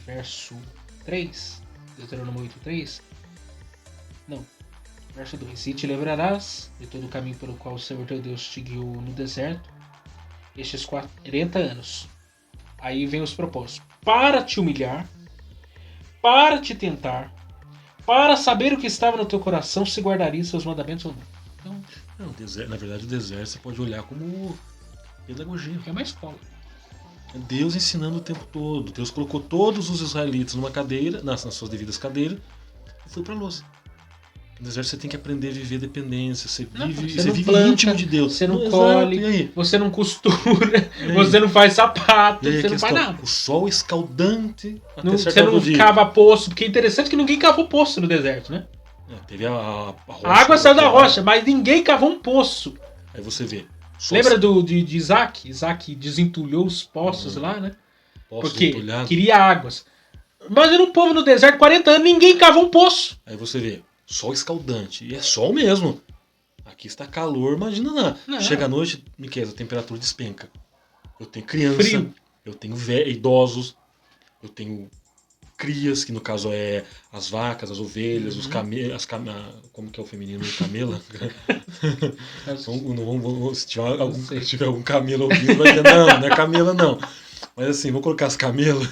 A: verso 3, Deuteronômio 8:3. Não, verso 2. E te lembrarás de todo o caminho pelo qual o Senhor teu Deus te guiou no deserto estes 40 anos. Aí vem os propósitos. Para te humilhar, para te tentar, para saber o que estava no teu coração, se guardaria seus mandamentos ou não. Então,
B: na verdade, o deserto você pode olhar como pedagogia.
A: É uma escola.
B: Deus ensinando o tempo todo. Deus colocou todos os israelitas numa cadeira, nas suas devidas cadeiras, e foi para a lousa. No deserto você tem que aprender a viver dependência. Você vive
A: planta,
B: íntimo de Deus.
A: Você não colhe, você não costura, você não faz sapato, você não faz nada.
B: O sol escaldante até
A: você não cava poço, porque é interessante que ninguém cavou poço no deserto, né?
B: Teve a rocha.
A: A água saiu da rocha, mas ninguém cavou um poço.
B: Aí você vê.
A: Lembra de Isaac? Isaac desentulhou os poços lá, né? Porque
B: entulhado.
A: Queria águas. Imagina um povo no deserto, 40 anos, ninguém cavou um poço.
B: Aí você vê, sol escaldante. E é sol mesmo. Aqui está calor, imagina lá. Não. Chega à noite, Miquel, a temperatura despenca. Eu tenho criança,
A: frio.
B: Eu tenho idosos, eu tenho crias, que no caso é as vacas, as ovelhas, os camelos, como que é o feminino? Camela? Se tiver algum camelo ouvindo, vai dizer, não é camela não. Mas assim, vou colocar as camelas.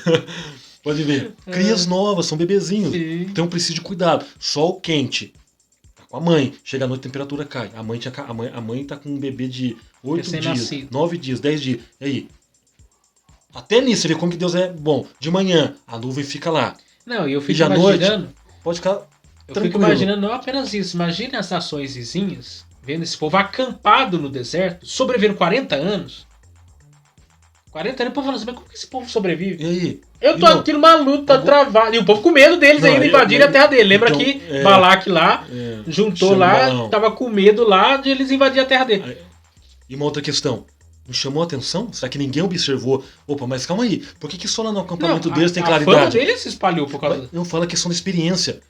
B: Pode ver, crias novas, são bebezinhos. Sim. Então precisa de cuidado. Sol quente, tá com a mãe. Chega à noite, a temperatura cai. A mãe tá com um bebê de 8 dias, 9 dias, 10 dias. E aí? Até nisso, você vê como que Deus é bom. De manhã, a nuvem fica lá.
A: Não, e eu fico imaginando...
B: Noite, pode ficar
A: tranquilo. Fico imaginando não apenas isso. Imagine as nações vizinhas, vendo esse povo acampado no deserto, sobrevivendo 40 anos. 40 anos, o povo falando assim, mas como que esse povo sobrevive?
B: E aí?
A: Eu tô aqui numa luta travada. E o povo com medo deles ainda invadirem a terra dele. Lembra que Balaque lá, juntou lá, tava com medo lá de eles invadirem a terra dele.
B: E uma outra questão. Não chamou a atenção? Será que ninguém observou? Opa, mas calma aí. Por que só lá no acampamento deles tem claridade?
A: A fama dele se espalhou por causa...
B: Não, fala questão da experiência.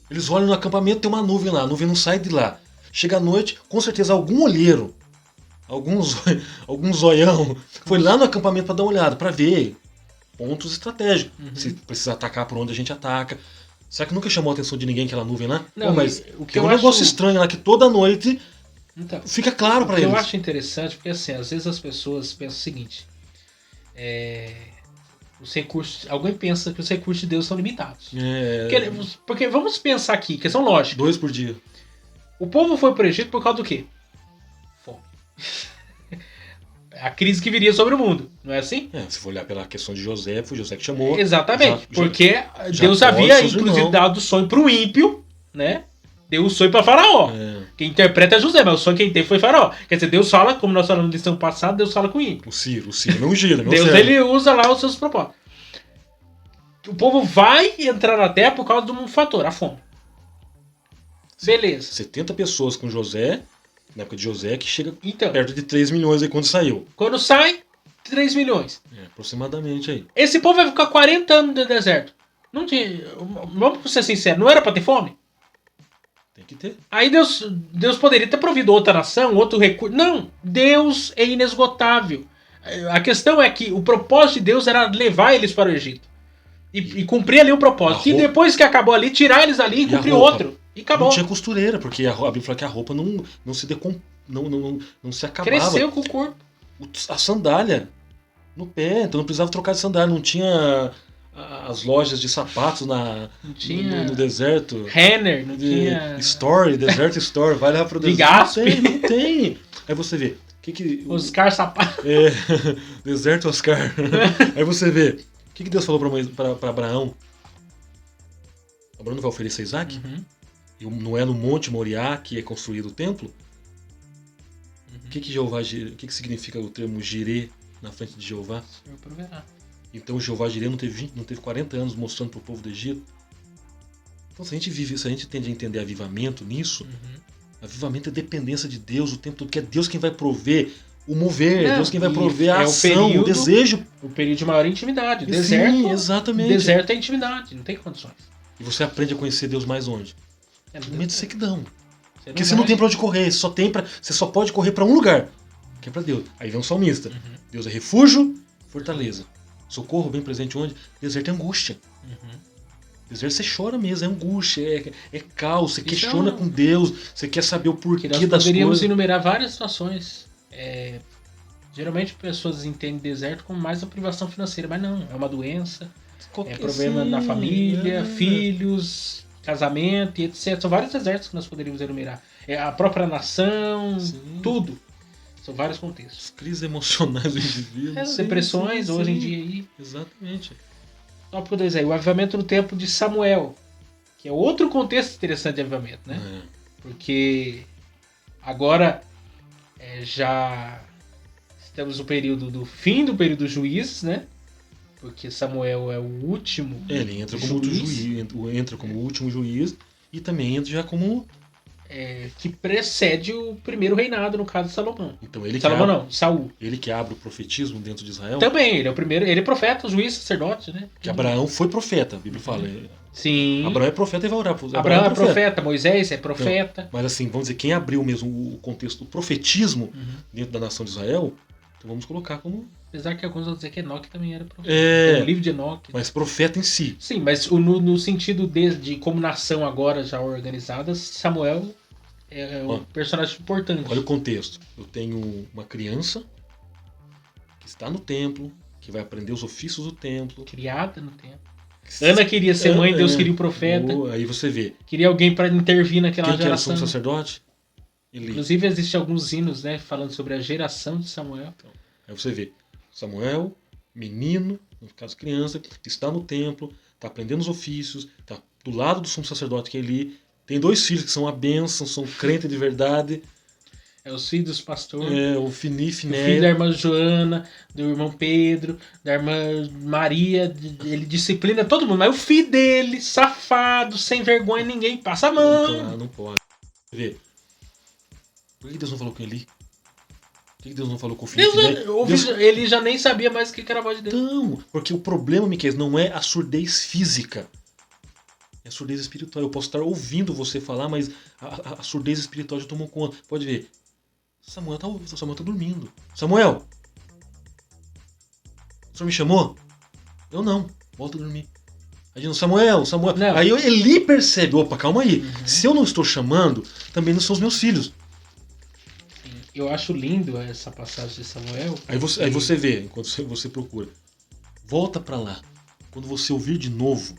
B: Eles olham no acampamento, tem uma nuvem lá. A nuvem não sai de lá. Chega à noite, com certeza algum olheiro, algum zoião, foi lá no acampamento para dar uma olhada, para ver pontos estratégicos. Se precisa atacar por onde a gente ataca. Será que nunca chamou a atenção de ninguém aquela nuvem lá?
A: Não,
B: mas
A: o que
B: tem um negócio estranho lá que toda noite
A: Então,
B: Fica claro pra
A: o que
B: eles.
A: eu acho interessante, porque assim, às vezes as pessoas pensam o seguinte, os recursos, alguém pensa que os recursos de Deus são limitados. Porque vamos pensar aqui, questão lógica.
B: 2 por dia.
A: O povo foi pro Egito por causa do quê? Fome. A crise que viria sobre o mundo, não é assim?
B: Se for olhar pela questão de José, foi José que chamou.
A: Exatamente, porque
B: já
A: Deus
B: pode,
A: havia
B: seus
A: inclusive
B: irmãos.
A: dado o sonho pro ímpio, né? Deu o sonho pra Faraó. Quem interpreta é José, mas o sonho quem tem foi Faraó. Quer dizer, Deus fala, como nós falamos na lição passada, Deus fala com o ímpio.
B: O Ciro não gira, não
A: Deus,
B: serve.
A: ele usa lá os seus propósitos. O povo vai entrar na terra por causa de um fator, a fome. Beleza.
B: 70 pessoas com José, na época de José, que chega
A: Então,
B: perto de 3 milhões aí quando saiu.
A: quando sai, 3 milhões.
B: Aproximadamente aí.
A: Esse povo vai ficar 40 anos no deserto. Não tinha, vamos ser sinceros, não era pra ter fome?
B: Tem que ter.
A: Aí Deus poderia ter provido outra nação, outro recurso. Não, Deus é inesgotável. A questão é que o propósito de Deus era levar eles para o Egito. E cumprir ali o propósito. E depois que acabou ali, tirar eles ali e cumprir outro. E acabou.
B: Não tinha costureira, porque a Bíblia fala que a roupa não se não se acabava.
A: Cresceu com o corpo.
B: A sandália no pé, então não precisava trocar de sandália. Não tinha as lojas de sapatos
A: não tinha
B: no deserto.
A: Renner, não tinha...
B: Desert Store, vai lá pro deserto.
A: De Gasp.
B: Não tem. Aí você vê.
A: Oscar Sapato.
B: Deserto Oscar. Aí você vê. O que Deus falou para Abraão? Abraão vai oferecer Isaac? E não é no Monte Moriá que é construído o templo? O que significa o termo Jirê na frente de Jeová?
A: Senhor proverá.
B: Então Jeová Jirê não teve 40 anos mostrando para o povo do Egito? Então se a gente tende a entender avivamento nisso, avivamento é dependência de Deus o tempo todo, porque é Deus quem vai prover o mover, é Deus quem vai prover a ação, o desejo.
A: O período de maior intimidade. Deserto,
B: sim, exatamente.
A: Deserto é intimidade, não tem condições.
B: E você aprende a conhecer Deus mais onde? No momento de sequidão. Porque
A: você
B: você não tem pra onde correr, você só pode correr pra um lugar, que é pra Deus. Aí vem um salmista. Deus é refúgio, fortaleza. Socorro bem presente onde? Deserto é angústia. Deserto você chora mesmo, é angústia, é caos, você questiona com Deus, você quer saber o porquê das coisas. Nós
A: poderíamos enumerar várias situações. Geralmente pessoas entendem deserto como mais uma privação financeira, mas não, é uma doença, problema na família, filhos, casamento e etc. São vários desertos que nós poderíamos enumerar. A própria nação, tudo. São vários contextos.
B: Crises emocionais do indivíduo.
A: Depressões hoje em dia aí.
B: Exatamente.
A: Tópico 2 aí, o avivamento no tempo de Samuel, que é outro contexto interessante de avivamento, né? Porque agora já estamos no período do fim do período dos juízes, né? Porque Samuel é o último.
B: Ele entra como o último juiz e também entra já como
A: que precede o primeiro reinado, no caso de Salomão.
B: Então
A: Saul.
B: Ele que abre o profetismo dentro de Israel.
A: Também, ele é o primeiro, ele é profeta, juiz, sacerdote, né?
B: Que Abraão foi profeta, a Bíblia fala.
A: Sim.
B: Abraão é profeta e vai orar.
A: Abraão é profeta, Moisés é profeta.
B: Então, mas assim, vamos dizer, quem abriu mesmo o contexto do profetismo dentro da nação de Israel, então vamos colocar como...
A: Apesar que alguns vão dizer que Enoque também era profeta. O livro de Enoque.
B: Mas profeta em si.
A: Sim, mas no sentido de como nação agora já organizada, Samuel é um personagem importante.
B: Olha o contexto. Eu tenho uma criança que está no templo, que vai aprender os ofícios do templo.
A: Criada no templo. Ana queria ser mãe, Deus queria o profeta.
B: Aí você vê.
A: Queria alguém para intervir naquela
B: Quem
A: geração.
B: Que era o sacerdote? Eli.
A: Inclusive existem alguns hinos, né, falando sobre a geração de Samuel.
B: Então, aí você vê. Samuel, menino, no caso criança, está no templo, está aprendendo os ofícios, está do lado do sumo sacerdote que é Eli. Tem 2 filhos que são a bênção, são crentes de verdade.
A: Os filhos dos pastores.
B: O Finé. O
A: filho da irmã Joana, do irmão Pedro, da irmã Maria. Ele disciplina todo mundo. Mas o filho dele, safado, sem vergonha, ninguém passa a mão.
B: Não pode. Vê. Por que Deus não falou com Eli? Por que Deus não falou com o filho?
A: Ele já nem sabia mais o que era a voz de Deus.
B: Não, porque o problema, Miquel, não é a surdez física. É a surdez espiritual. Eu posso estar ouvindo você falar, mas a surdez espiritual já tomou conta. Pode ver. Samuel tá dormindo. Samuel! O senhor me chamou? Eu não. Volta a dormir. Aí diz, Samuel.
A: Não.
B: Aí Eli percebe, opa, calma aí. Se eu não estou chamando, também não são os meus filhos.
A: Eu acho lindo essa passagem de Samuel.
B: Aí você vê, enquanto você procura. Volta pra lá. Quando você ouvir de novo.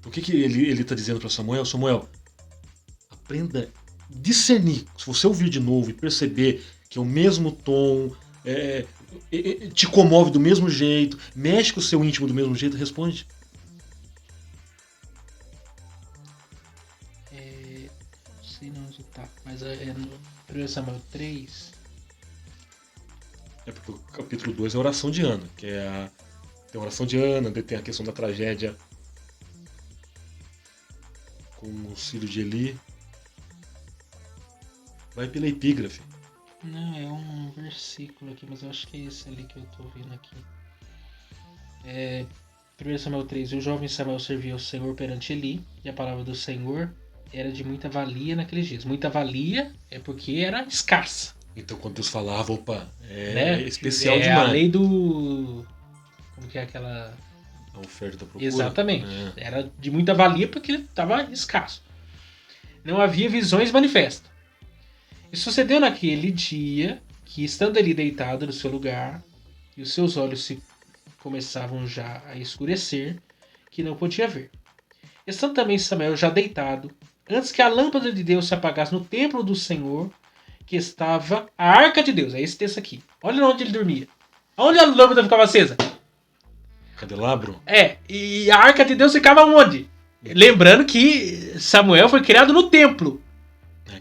B: O que ele tá dizendo pra Samuel? Samuel, aprenda a discernir. Se você ouvir de novo e perceber que é o mesmo tom, te comove do mesmo jeito, mexe com o seu íntimo do mesmo jeito, responde.
A: Não sei não onde tá, mas é no 1 Samuel 3.
B: É porque o capítulo 2 é a oração de Ana, que é tem a oração de Ana, tem a questão da tragédia com os filhos de Eli. Vai pela epígrafe.
A: Não, é um versículo aqui, mas eu acho que é esse ali que eu tô vendo aqui. 1 Samuel 3. O jovem Samuel servia ao Senhor perante Eli, e a palavra do Senhor era de muita valia naqueles dias. Muita valia é porque era escassa.
B: Então quando Deus falava, opa,
A: né?
B: especial
A: É
B: demais.
A: a lei do... Como que é aquela...
B: A oferta da procura.
A: Exatamente. Era de muita valia porque estava escasso. Não havia visões manifestas. E sucedeu naquele dia que, estando ele deitado no seu lugar, e os seus olhos se começavam já a escurecer, que não podia ver. Estando também Samuel já deitado, antes que a lâmpada de Deus se apagasse no templo do Senhor, que estava a arca de Deus. É esse texto aqui. Olha onde ele dormia. Onde a lâmpada ficava acesa?
B: Candelabro?
A: E a arca de Deus ficava onde? Lembrando que Samuel foi criado no templo.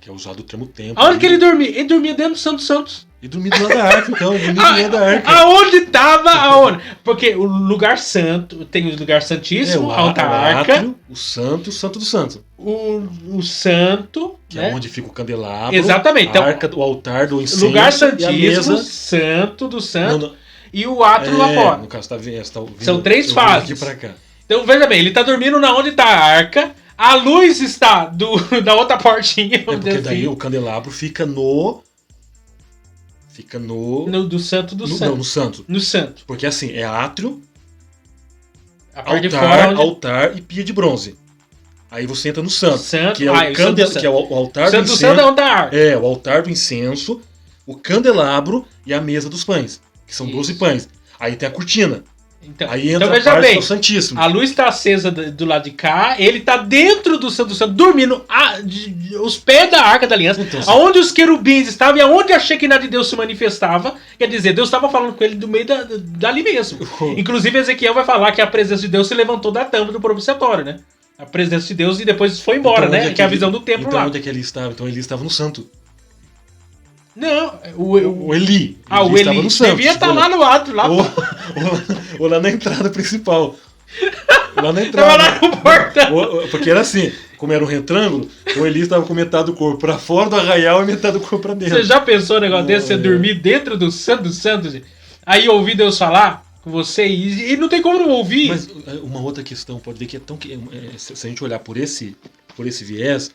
B: Que é usado o termo templo.
A: Aonde que ele dormia? Ele dormia dentro do Santo dos Santos.
B: E dormia do lado da arca, então. Dormia do lado da arca.
A: Aonde estava? Aonde? Porque o lugar santo, tem o lugar santíssimo, a alta arca.
B: Átrio, o santo do santo.
A: O santo.
B: Que é onde fica o candelabro.
A: Exatamente.
B: A arca, o altar do incenso.
A: Lugar santíssimo,
B: mesa...
A: santo do santo.
B: Não.
A: E o átrio lá fora.
B: No caso, tá vindo,
A: são 3 fases.
B: Aqui pra cá.
A: Então veja bem, ele está dormindo na onde está a arca. A luz está da outra portinha.
B: Porque daí o candelabro fica no
A: do santo do santo.
B: Não, no santo.
A: No santo.
B: Porque assim, é átrio,
A: a parte de fora,
B: altar e pia de bronze. Aí você entra no santo. Que é
A: que
B: é o altar do incenso.
A: Santo do santo é onde tá a arca.
B: É, o altar do incenso, o candelabro e a mesa dos pães. Que são 12 pães. Aí tem a cortina. Aí entra
A: veja
B: a parte
A: bem,
B: do Santíssimo.
A: A luz está acesa do lado de cá, ele está dentro do Santo dormindo os pés da Arca da Aliança, então, aonde os querubins estavam e aonde a Shekinah de Deus se manifestava. Quer dizer, Deus estava falando com ele do meio dali mesmo. Inclusive Ezequiel vai falar que a presença de Deus se levantou da tampa do propiciatório, né? A presença de Deus e depois foi embora, então, né? Que é a visão do templo
B: então,
A: lá.
B: Onde é que ele estava? Então ele estava no santo.
A: Não,
B: o Eli.
A: O Eli estava no santo. Devia estar lá no ato, lá.
B: Ou lá na entrada principal. Lá na entrada.
A: Tava lá no portão.
B: Porque era assim, como era um retângulo, o Eli estava com metade do corpo pra fora do arraial e metade do corpo pra dentro.
A: Você já pensou um negócio desse? Você dormir dentro do Santo dos Santos? Aí ouvir Deus falar com você e não tem como não ouvir.
B: Mas uma outra questão, pode ver que é tão... se a gente olhar por esse viés,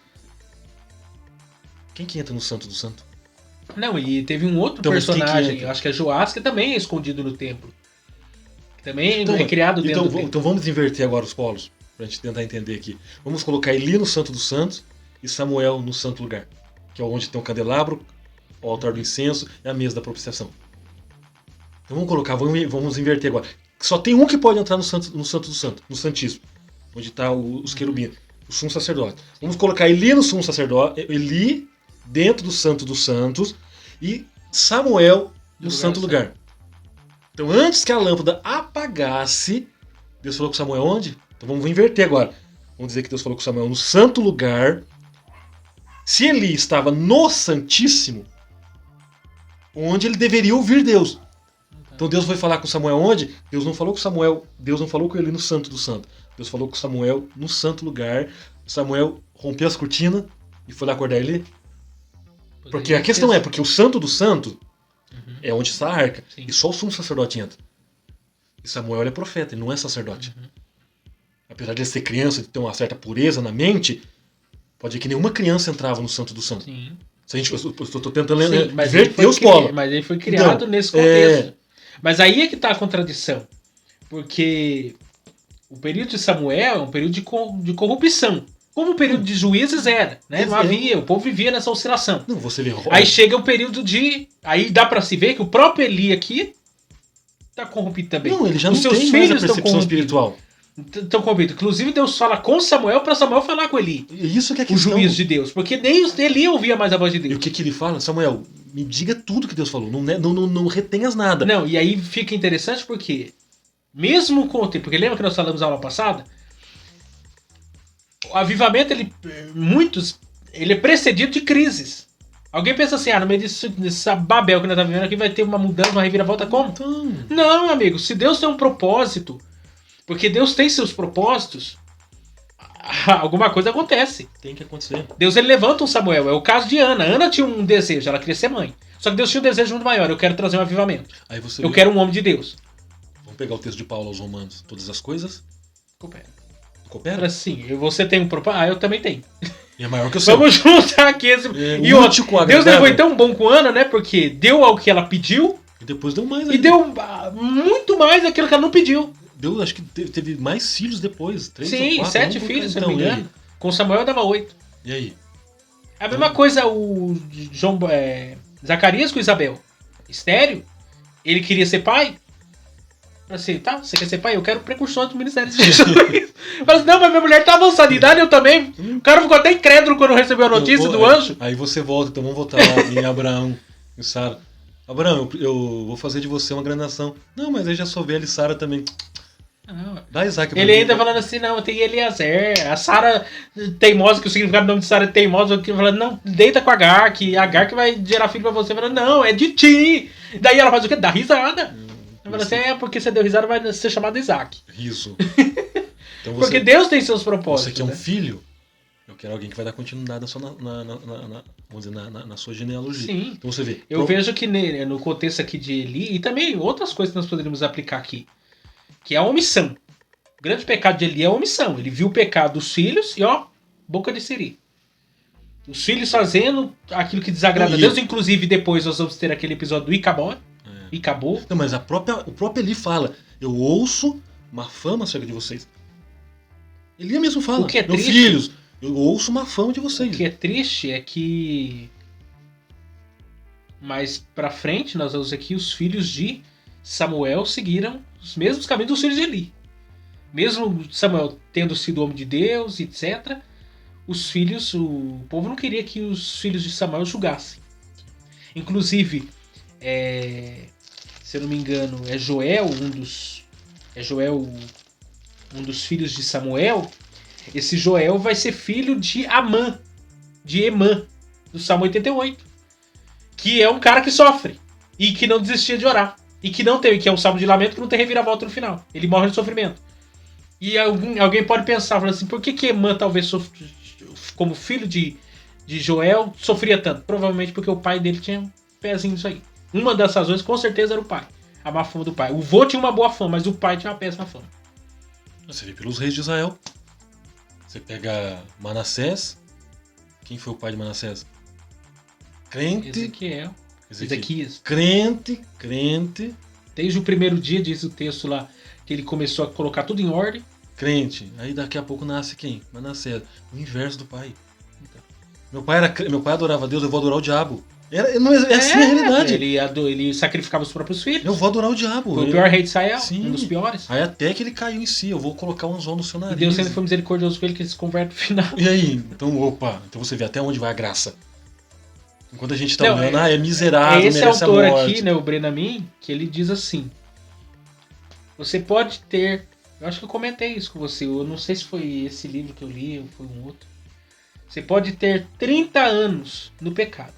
B: quem que entra no Santo do Santo?
A: Não, e teve um outro personagem, eu acho que é Joás, que também é escondido no templo. Que também é criado dentro do templo.
B: Então vamos inverter agora os polos, pra gente tentar entender aqui. Vamos colocar Eli no Santo dos Santos e Samuel no santo lugar, que é onde tem o candelabro, o altar do incenso e a mesa da propiciação. Então vamos colocar, vamos inverter agora. Só tem um que pode entrar no Santo do Santo, no Santíssimo, onde está os querubins, o sumo sacerdote. Vamos colocar Eli no sumo sacerdote, Eli dentro do Santo dos Santos e Samuel no santo lugar. Então antes que a lâmpada apagasse, Deus falou com Samuel onde? Então vamos inverter agora. Vamos dizer que Deus falou com Samuel no santo lugar. Se Eli estava no Santíssimo, onde ele deveria ouvir Deus. Então Deus foi falar com Samuel onde? Deus não falou com Eli no santo do santo. Deus falou com Samuel no santo lugar. Samuel rompeu as cortinas e foi lá acordar Eli. Porque a questão é, porque o santo do santo é onde está a arca. Sim. E só o sumo sacerdote entra. E Samuel é profeta, ele não é sacerdote. Apesar de ele ser criança, de ter uma certa pureza na mente, pode ver que nenhuma criança entrava no santo do santo.
A: Sim.
B: Eu estou tentando inverter os polos.
A: Mas ele foi criado então, nesse contexto. Mas aí é que está a contradição. Porque o período de Samuel é um período de corrupção. Como o período de juízes era, né? Não
B: Mas
A: havia, o povo vivia nessa oscilação.
B: Não, você vê.
A: Aí chega o período de... Aí dá pra se ver que o próprio Eli aqui tá corrompido também.
B: Não, ele já
A: Os
B: não
A: seus
B: tem mais a
A: filhos estão
B: percepção
A: corrompidos.
B: espiritual.
A: Estão corrompidos. Inclusive Deus fala com Samuel pra Samuel falar com Eli.
B: Isso que é
A: O
B: questão.
A: juiz de Deus. Porque nem Eli ouvia mais a voz de
B: E o
A: Deus.
B: que ele fala? Samuel, me diga tudo que Deus falou. Não retenhas nada.
A: Não, e aí fica interessante porque mesmo com o tempo, porque lembra que nós falamos na aula passada? O avivamento, ele é precedido de crises. Alguém pensa assim, no meio dessa Babel que nós estamos vivendo aqui vai ter uma mudança, uma reviravolta, como?
B: Então,
A: Não, amigo, se Deus tem um propósito, porque Deus tem seus propósitos, alguma coisa acontece.
B: tem que acontecer.
A: Deus ele levanta um Samuel, é o caso de Ana. Ana tinha um desejo, ela queria ser mãe. Só que Deus tinha um desejo muito maior, eu quero trazer um avivamento.
B: Aí você
A: Eu
B: vê-
A: quero um homem de Deus.
B: Vamos pegar o texto de Paulo aos Romanos. Todas as coisas
A: Coopera.
B: cooperam.
A: Assim, você tem um propósito? Eu também tenho.
B: E é maior que o seu.
A: Vamos juntar aqui esse... E
B: útil com
A: Deus
B: agradável.
A: foi tão bom com Ana, né? Porque deu ao que ela pediu
B: E depois deu mais
A: e
B: ainda.
A: deu muito mais daquilo que ela não pediu.
B: Deu, acho que teve mais filhos depois. 3 ou
A: Sim,
B: 4.
A: 7
B: vamos
A: filhos, se
B: colocar,
A: não me
B: então,
A: engano. Com Samuel dava 8.
B: E aí?
A: A mesma coisa o Zacarias com Isabel. Estéreo, ele queria ser pai. Assim, tá, você quer ser pai? Eu quero precursor do ministério de Jesus. Mas não, mas minha mulher tá avançada de idade, eu também. O cara ficou até incrédulo quando recebeu a notícia do anjo.
B: Aí você volta, então vamos voltar lá em Abraão e Sara. Abraão, eu vou fazer de você uma grande nação. Não, mas aí já sou velho e Sara também.
A: Não.
B: Dá Isaac pra
A: Ele
B: mim.
A: ainda falando assim, não, tem Eliezer. A Sara teimosa, que o significado do nome de Sara é teimosa, que falando, não, deita com a Agar, que a Agar que vai gerar filho pra você. Falando, não, é de ti. Daí ela faz o quê? Dá risada. Ela fala assim, porque você deu risada, vai ser chamado Isaac.
B: Riso. Então
A: Porque Deus tem seus propósitos.
B: você que é um
A: né?
B: filho, eu quero alguém que vai dar continuidade vamos dizer, na sua genealogia.
A: Sim.
B: Então você vê.
A: Eu vejo que no contexto aqui de Eli, e também outras coisas que nós poderíamos aplicar aqui, que é a omissão. O grande pecado de Eli é a omissão. Ele viu o pecado dos filhos e, boca de siri. Os filhos fazendo aquilo que desagrada a Deus. Inclusive, depois nós vamos ter aquele episódio do Icabod. Icabod.
B: Não, mas o próprio Eli fala, eu ouço uma fama acerca de vocês. Eli mesmo fala,
A: O que é
B: meus
A: triste-
B: filhos, eu ouço uma fama de vocês.
A: O que é triste é que mais pra frente nós vamos aqui os filhos de Samuel seguiram os mesmos caminhos dos filhos de Eli. Mesmo Samuel tendo sido homem de Deus, etc., os filhos, o povo não queria que os filhos de Samuel julgassem. Inclusive, se eu não me engano, é Joel um dos filhos de Samuel. Esse Joel vai ser filho de Amã, de Emã, do Salmo 88. Que é um cara que sofre e que não desistia de orar. E que não teve, que é um salmo de lamento que não tem reviravolta no final. Ele morre de sofrimento. E alguém pode pensar, falando assim, por que Emã talvez como filho de Joel sofria tanto? Provavelmente porque o pai dele tinha um pezinho nisso aí. Uma das razões com certeza era o pai. A má fama do pai. O vô tinha uma boa fama, mas o pai tinha uma péssima fama.
B: Você vê pelos reis de Israel. Você pega Manassés. Quem foi o pai de Manassés? Crente.
A: Ezequias.
B: Crente.
A: Desde o primeiro dia, diz o texto lá, que ele começou a colocar tudo em ordem.
B: Crente. Aí daqui a pouco nasce quem? Manassés. O inverso do pai. Meu pai adorava a Deus, eu vou adorar o diabo. Assim a realidade.
A: Ele sacrificava os próprios filhos.
B: Eu vou adorar o diabo.
A: Foi o pior rei de Israel,
B: Sim.
A: um dos piores.
B: Aí até que ele caiu em si, eu vou colocar um anzol no seu
A: E
B: nariz.
A: Deus sempre foi misericordioso com ele, que ele se converte no final.
B: E aí? Então você vê até onde vai a graça. Enquanto a gente tá
A: Não,
B: olhando, é miserável,
A: esse
B: merece
A: autor
B: a morte.
A: aqui, né, o Brenamin, que ele diz assim: você pode ter. Eu acho que eu comentei isso com você. Eu não sei se foi esse livro que eu li ou foi um outro. Você pode ter 30 anos no pecado.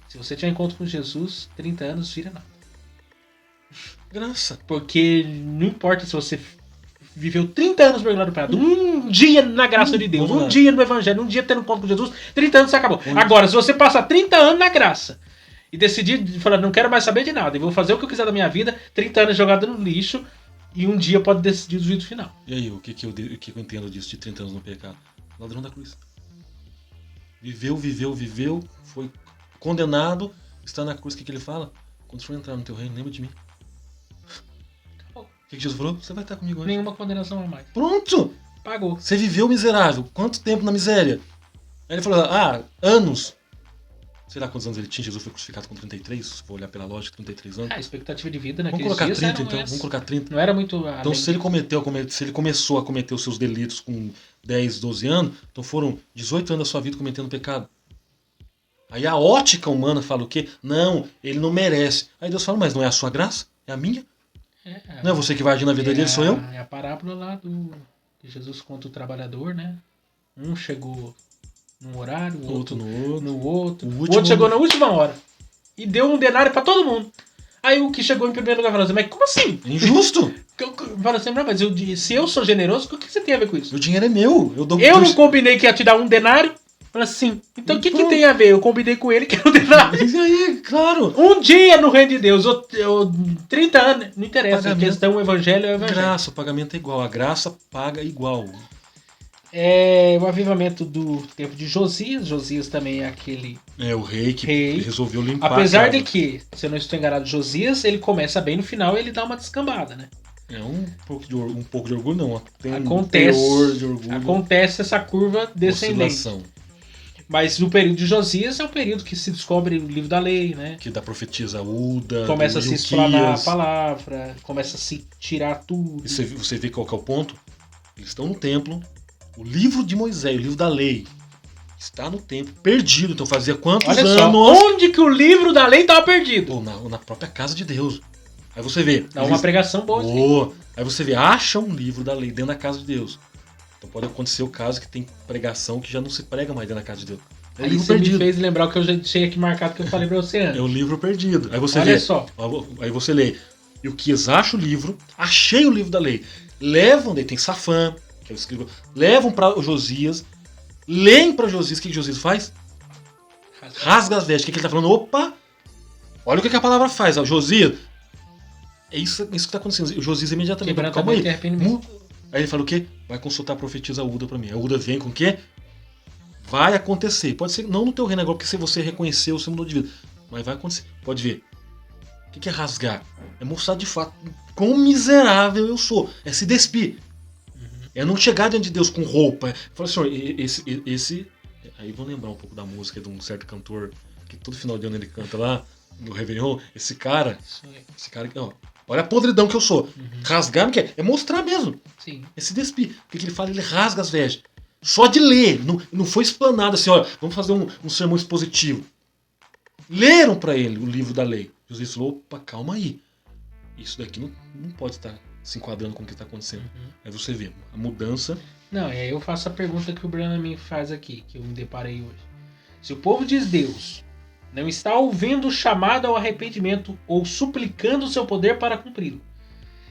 A: Se você tiver encontro com Jesus, 30 anos vira nada.
B: Graça.
A: Porque não importa se você viveu 30 anos mergulhado no pecado, um dia na graça de Deus, um dia no evangelho, um dia tendo encontro com Jesus, 30 anos você acabou. Agora, se você passar 30 anos na graça e decidir falar, não quero mais saber de nada, e vou fazer o que eu quiser da minha vida, 30 anos jogado no lixo, e um dia pode decidir o juízo final.
B: E aí, o que eu entendo disso de 30 anos no pecado? Ladrão da cruz. Viveu, foi condenado, está na cruz. O que ele fala? Quando for entrar no teu reino, lembra de mim. O que Jesus falou? Você vai estar comigo hoje.
A: Nenhuma condenação a mais.
B: Pronto!
A: Pagou.
B: Você viveu miserável. Quanto tempo na miséria? Aí ele falou, anos. Sei lá quantos anos ele tinha. Jesus foi crucificado com 33. Se for olhar pela lógica, 33 anos.
A: A expectativa de vida
B: Vamos
A: naqueles
B: colocar
A: dias
B: 30,
A: eram
B: então.
A: essas.
B: Vamos colocar 30.
A: Não era muito
B: Então,
A: além
B: se ele
A: disso.
B: se ele começou a cometer os seus delitos com 10, 12 anos, então foram 18 anos da sua vida cometendo pecado. Aí a ótica humana fala o quê? Não, ele não merece. Aí Deus fala, mas não é a sua graça? É a minha? Não é você que vai agir na vida dele, sou eu?
A: É a parábola lá que Jesus conta o trabalhador, né? Um chegou num horário, o outro no outro. O outro chegou na última hora. E deu um denário pra todo mundo. Aí o que chegou em primeiro lugar falou assim, mas como assim?
B: Injusto.
A: Fala assim, não, mas se eu sou generoso, o que você tem a ver com isso?
B: O dinheiro é meu.
A: Eu não combinei que ia te dar um denário? Fala assim, então o que tem a ver? Eu combinei com ele que era um denário.
B: Isso aí, claro.
A: Um dia no reino de Deus, 30 anos, não interessa. A questão, o evangelho é o evangelho.
B: Graça, o pagamento é igual. A graça paga igual.
A: O avivamento do tempo de Josias. Josias também é aquele...
B: É o rei que resolveu limpar.
A: Apesar de que, se eu não estou enganado, Josias, ele começa bem no final e ele dá uma descambada, né?
B: É um pouco de orgulho, não. Tem
A: acontece,
B: um teor de orgulho.
A: Acontece essa curva descendente.
B: Oscilação.
A: Mas o período de Josias é o período que se descobre o livro da lei, né?
B: Que da profetisa Uda.
A: Começa a se explanar a palavra, começa a se tirar tudo.
B: E você vê qual que é o ponto? Eles estão no templo. O livro de Moisés, o livro da lei, está no templo, perdido. Então fazia quantos
A: Olha
B: anos?
A: Só, onde que o livro da lei estava perdido?
B: Ou na própria casa de Deus. Aí você vê.
A: Dá uma pregação boa.
B: Aí você vê, acha um livro da lei dentro da casa de Deus. Então pode acontecer o caso que tem pregação que já não se prega mais dentro da casa de Deus.
A: É o livro perdido. Me fez lembrar o que eu já tinha aqui marcado que eu falei pra você antes.
B: É o livro perdido. Aí você
A: Olha só.
B: Aí você lê. E o Quias acha o livro, achei o livro da lei. Levam, daí tem Safã, que é o escriba, levam para Josias, leem para Josias, o que Josias faz? Rasga as vestes. O que ele tá falando? Opa! Olha o que a palavra faz. Josias. É isso que tá acontecendo. O Josias imediatamente.
A: Calma aí.
B: Aí ele fala o quê? Vai consultar a profetisa Uda pra mim. A Uda vem com o quê? Vai acontecer. Pode ser não no teu reino agora, porque se você reconheceu, você mudou de vida. Mas vai acontecer. Pode ver. O que é rasgar? É mostrar de fato quão miserável eu sou. É se despir. É não chegar diante de Deus com roupa. Fala, senhor, esse... Aí vão lembrar um pouco da música de um certo cantor que todo final de ano ele canta lá no Réveillon. Esse cara que, ó, olha a podridão que eu sou. Rasgar, que é mostrar mesmo.
A: Sim.
B: É se despir. O que ele fala? Ele rasga as vestes. Só de ler. Não foi explanado assim, olha, vamos fazer um sermão expositivo. Leram para ele o livro da lei. Jesus falou, opa, calma aí. Isso daqui não pode estar se enquadrando com o que está acontecendo. Aí você vê a mudança.
A: Não, e aí eu faço a pergunta que o Breno me faz aqui, que eu me deparei hoje. Se o povo de Deus não está ouvindo o chamado ao arrependimento ou suplicando o seu poder para cumpri-lo,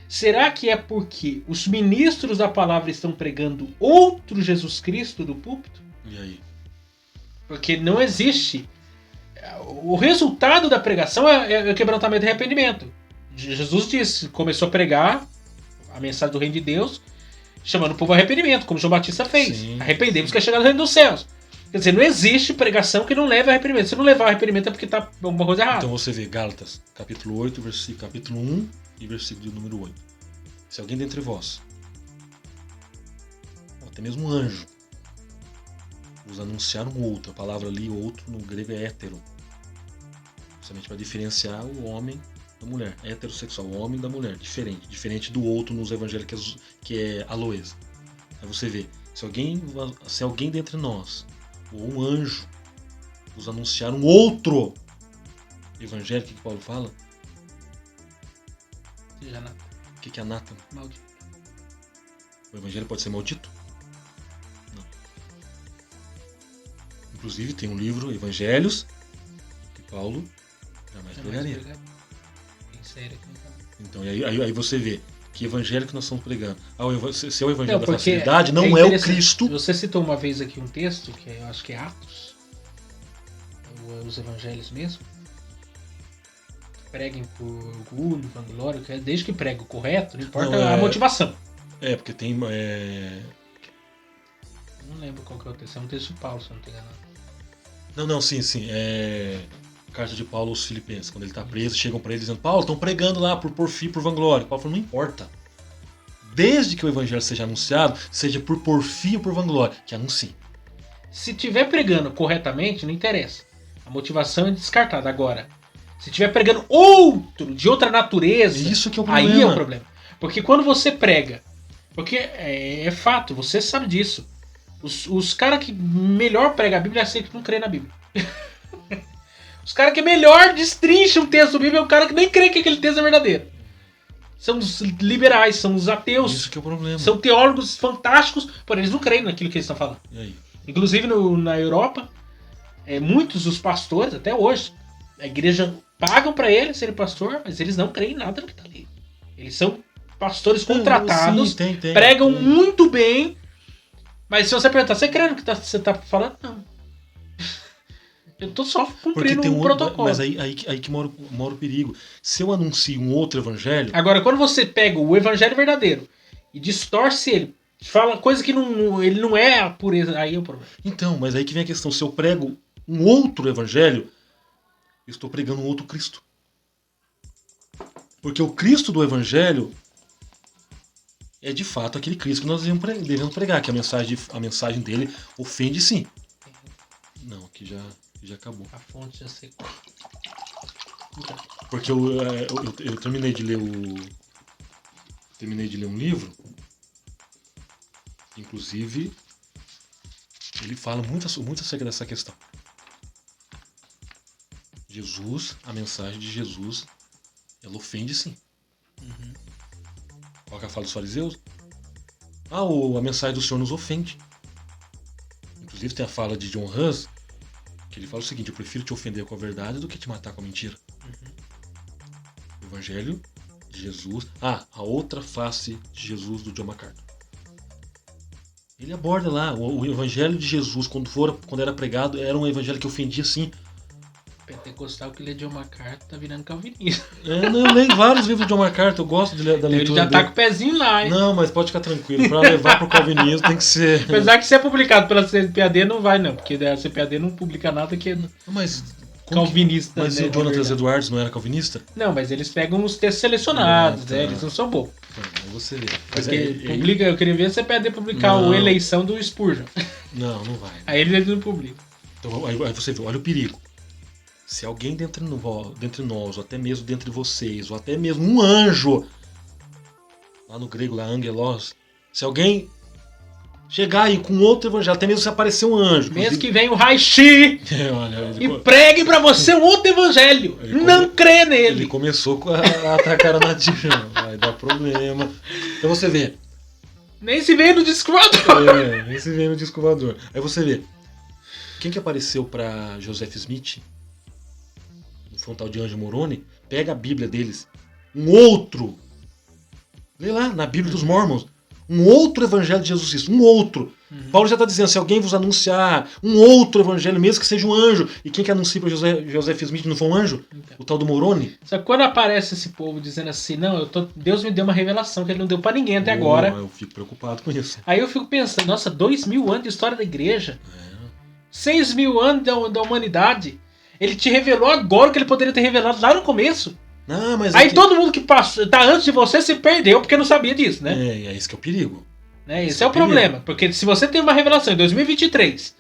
A: será que é porque os ministros da palavra estão pregando outro Jesus Cristo do púlpito?
B: E aí?
A: Porque não existe. O resultado da pregação é o quebrantamento e arrependimento. Jesus disse, começou a pregar a mensagem do reino de Deus, chamando o povo a arrependimento, como João Batista fez.
B: Sim.
A: Arrependemos que é chegar no reino dos céus. Quer dizer, não existe pregação que não leve a arrependimento. Se não levar a arrependimento é porque está alguma coisa errada.
B: Então você vê Gálatas, capítulo 8, capítulo 1 e versículo de número 8. Se alguém dentre vós, ou até mesmo um anjo, vos anunciar um outro, a palavra ali, outro, no grego é hétero, justamente para diferenciar o homem da mulher, heterossexual, o homem da mulher, diferente do outro nos evangelhos que é aloes. Aí você vê, se alguém dentre nós, ou um anjo, vos anunciar um outro evangelho, o que Paulo fala?
A: Seja anátema.
B: O que é anátema?
A: Maldito.
B: O evangelho pode ser maldito? Não. Inclusive tem um livro, Evangelhos, que Paulo jamais pregaria. Então, aí você vê que evangelho que nós estamos pregando. Se é o evangelho da facilidade, não é o Cristo.
A: Você citou uma vez aqui um texto, que eu acho que é Atos, os evangelhos mesmo. Preguem por orgulho, vanglória, desde que pregue o correto, não importa a motivação.
B: É, porque tem...
A: Não lembro qual que é o texto, é um texto de Paulo, se eu não estou enganado.
B: Não, sim. Carta de Paulo aos Filipenses, quando ele está preso, chegam para ele dizendo, Paulo, estão pregando lá por porfia, por vanglória. Paulo falou, não importa. desde que o evangelho seja anunciado, seja por porfia ou por vanglória, que anuncie.
A: Se estiver pregando corretamente, não interessa. A motivação é descartada. Agora, se estiver pregando outro, de outra natureza,
B: Isso que é o problema.
A: aí é o problema. Porque quando você prega, porque é fato, você sabe disso. Os caras que melhor pregam a Bíblia é aquele que não crê na Bíblia. Os caras que melhor destrincham o texto da Bíblia é o cara que nem crê que aquele texto é verdadeiro. São os liberais, são os ateus.
B: Isso que é o problema.
A: São teólogos fantásticos, porém eles não creem naquilo que eles estão falando.
B: E aí?
A: Inclusive na Europa, muitos dos pastores, até hoje, a igreja pagam para eles serem pastor, mas eles não creem em nada no que está ali. Eles são pastores contratados,
B: Sim,
A: pregam muito bem, mas se você perguntar, você crê no que você está falando? Não. Eu tô só cumprindo um protocolo.
B: Mas aí que mora o perigo. Se eu anuncio um outro evangelho...
A: Agora, quando você pega o evangelho verdadeiro e distorce ele, fala coisa que ele não é a pureza, aí é o problema.
B: Então, mas aí que vem a questão. Se eu prego um outro evangelho, eu estou pregando um outro Cristo. Porque o Cristo do evangelho é de fato aquele Cristo que nós devemos pregar, que a mensagem dele ofende sim. Não, aqui já acabou.
A: A fonte já secou.
B: Porque eu terminei de ler um livro. Inclusive, ele fala muito acerca dessa questão. Jesus, a mensagem de Jesus, ela ofende sim.
A: Uhum.
B: Qual que é a fala dos fariseus? A mensagem do Senhor nos ofende. Inclusive tem a fala de John Hus, que ele fala o seguinte: eu prefiro te ofender com a verdade do que te matar com a mentira.
A: Uhum.
B: O Evangelho de Jesus. A outra face de Jesus do John MacArthur. Ele aborda lá o Evangelho de Jesus, quando era pregado, era um evangelho que ofendia sim.
A: Pentecostal que lê John MacArthur tá virando calvinista.
B: Eu leio vários livros de John MacArthur, eu gosto da leitura
A: Ele já tá
B: dele.
A: com o pezinho lá, hein?
B: Não, mas pode ficar tranquilo, para levar pro calvinismo tem que ser...
A: Apesar que se é publicado pela CPAD não vai não, porque a CPAD não publica nada que é
B: Mas
A: calvinista.
B: Mas
A: né,
B: o Jonathan Edwards não era calvinista?
A: Não, mas eles pegam os textos selecionados,
B: tá.
A: eles não são bobos.
B: Você vê. Mas
A: Porque eu queria ver a CPAD publicar o Eleição do Spurgeon.
B: Não vai.
A: Aí eles não publicam.
B: Então, aí você vê, olha o perigo. Se alguém dentre nós, ou até mesmo dentre vocês, ou até mesmo um anjo, lá no grego, lá, angelos, se alguém chegar aí com outro evangelho, até mesmo se aparecer um anjo...
A: Mesmo que venha o Raishi e pregue pra você um outro evangelho, não crê nele.
B: Ele começou a atacar a nativa, vai dar problema. Então você vê.
A: Nem se veio no disco voador.
B: Nem se vê no disco voador. Aí você vê. Quem que apareceu pra Joseph Smith, no frontal de Anjo Moroni, pega a Bíblia deles. Um outro. Lê lá, na Bíblia dos Mormons. Um outro evangelho de Jesus Cristo. Um outro. Paulo já está dizendo, se alguém vos anunciar um outro evangelho, mesmo que seja um anjo. E quem que anuncia para Joseph Smith não foi um anjo? Então. O tal do Moroni?
A: Só que quando aparece esse povo dizendo assim, não, Deus me deu uma revelação que ele não deu para ninguém até agora.
B: Eu fico preocupado com isso.
A: Aí eu fico pensando, nossa, 2000 anos de história da igreja. 6.000 anos da humanidade. Ele te revelou agora o que ele poderia ter revelado lá no começo.
B: Não, mas
A: aí todo mundo que passou, tá antes de você se perdeu porque não sabia disso, né?
B: É esse que é o perigo.
A: Esse é o problema. Porque se você tem uma revelação em 2023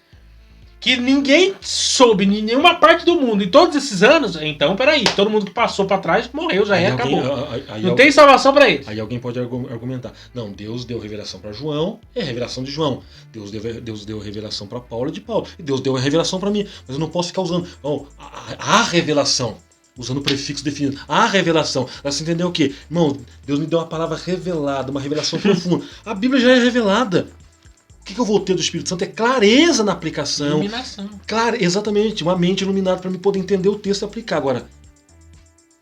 A: que ninguém soube em nenhuma parte do mundo em todos esses anos, então peraí, todo mundo que passou pra trás morreu, já acabou. Não tem salvação pra eles.
B: Aí alguém pode argumentar, não, Deus deu revelação pra João, é a revelação de João. Deus deu revelação pra Paulo, é de Paulo. E Deus deu a revelação pra mim. Mas eu não posso ficar usando a revelação. Usando o prefixo definido. A revelação. Você entendeu o quê? Irmão, Deus me deu uma palavra revelada, uma revelação profunda. A Bíblia já é revelada. O que eu vou ter do Espírito Santo é clareza na aplicação.
A: Iluminação.
B: Exatamente, uma mente iluminada para me poder entender o texto e aplicar. Agora,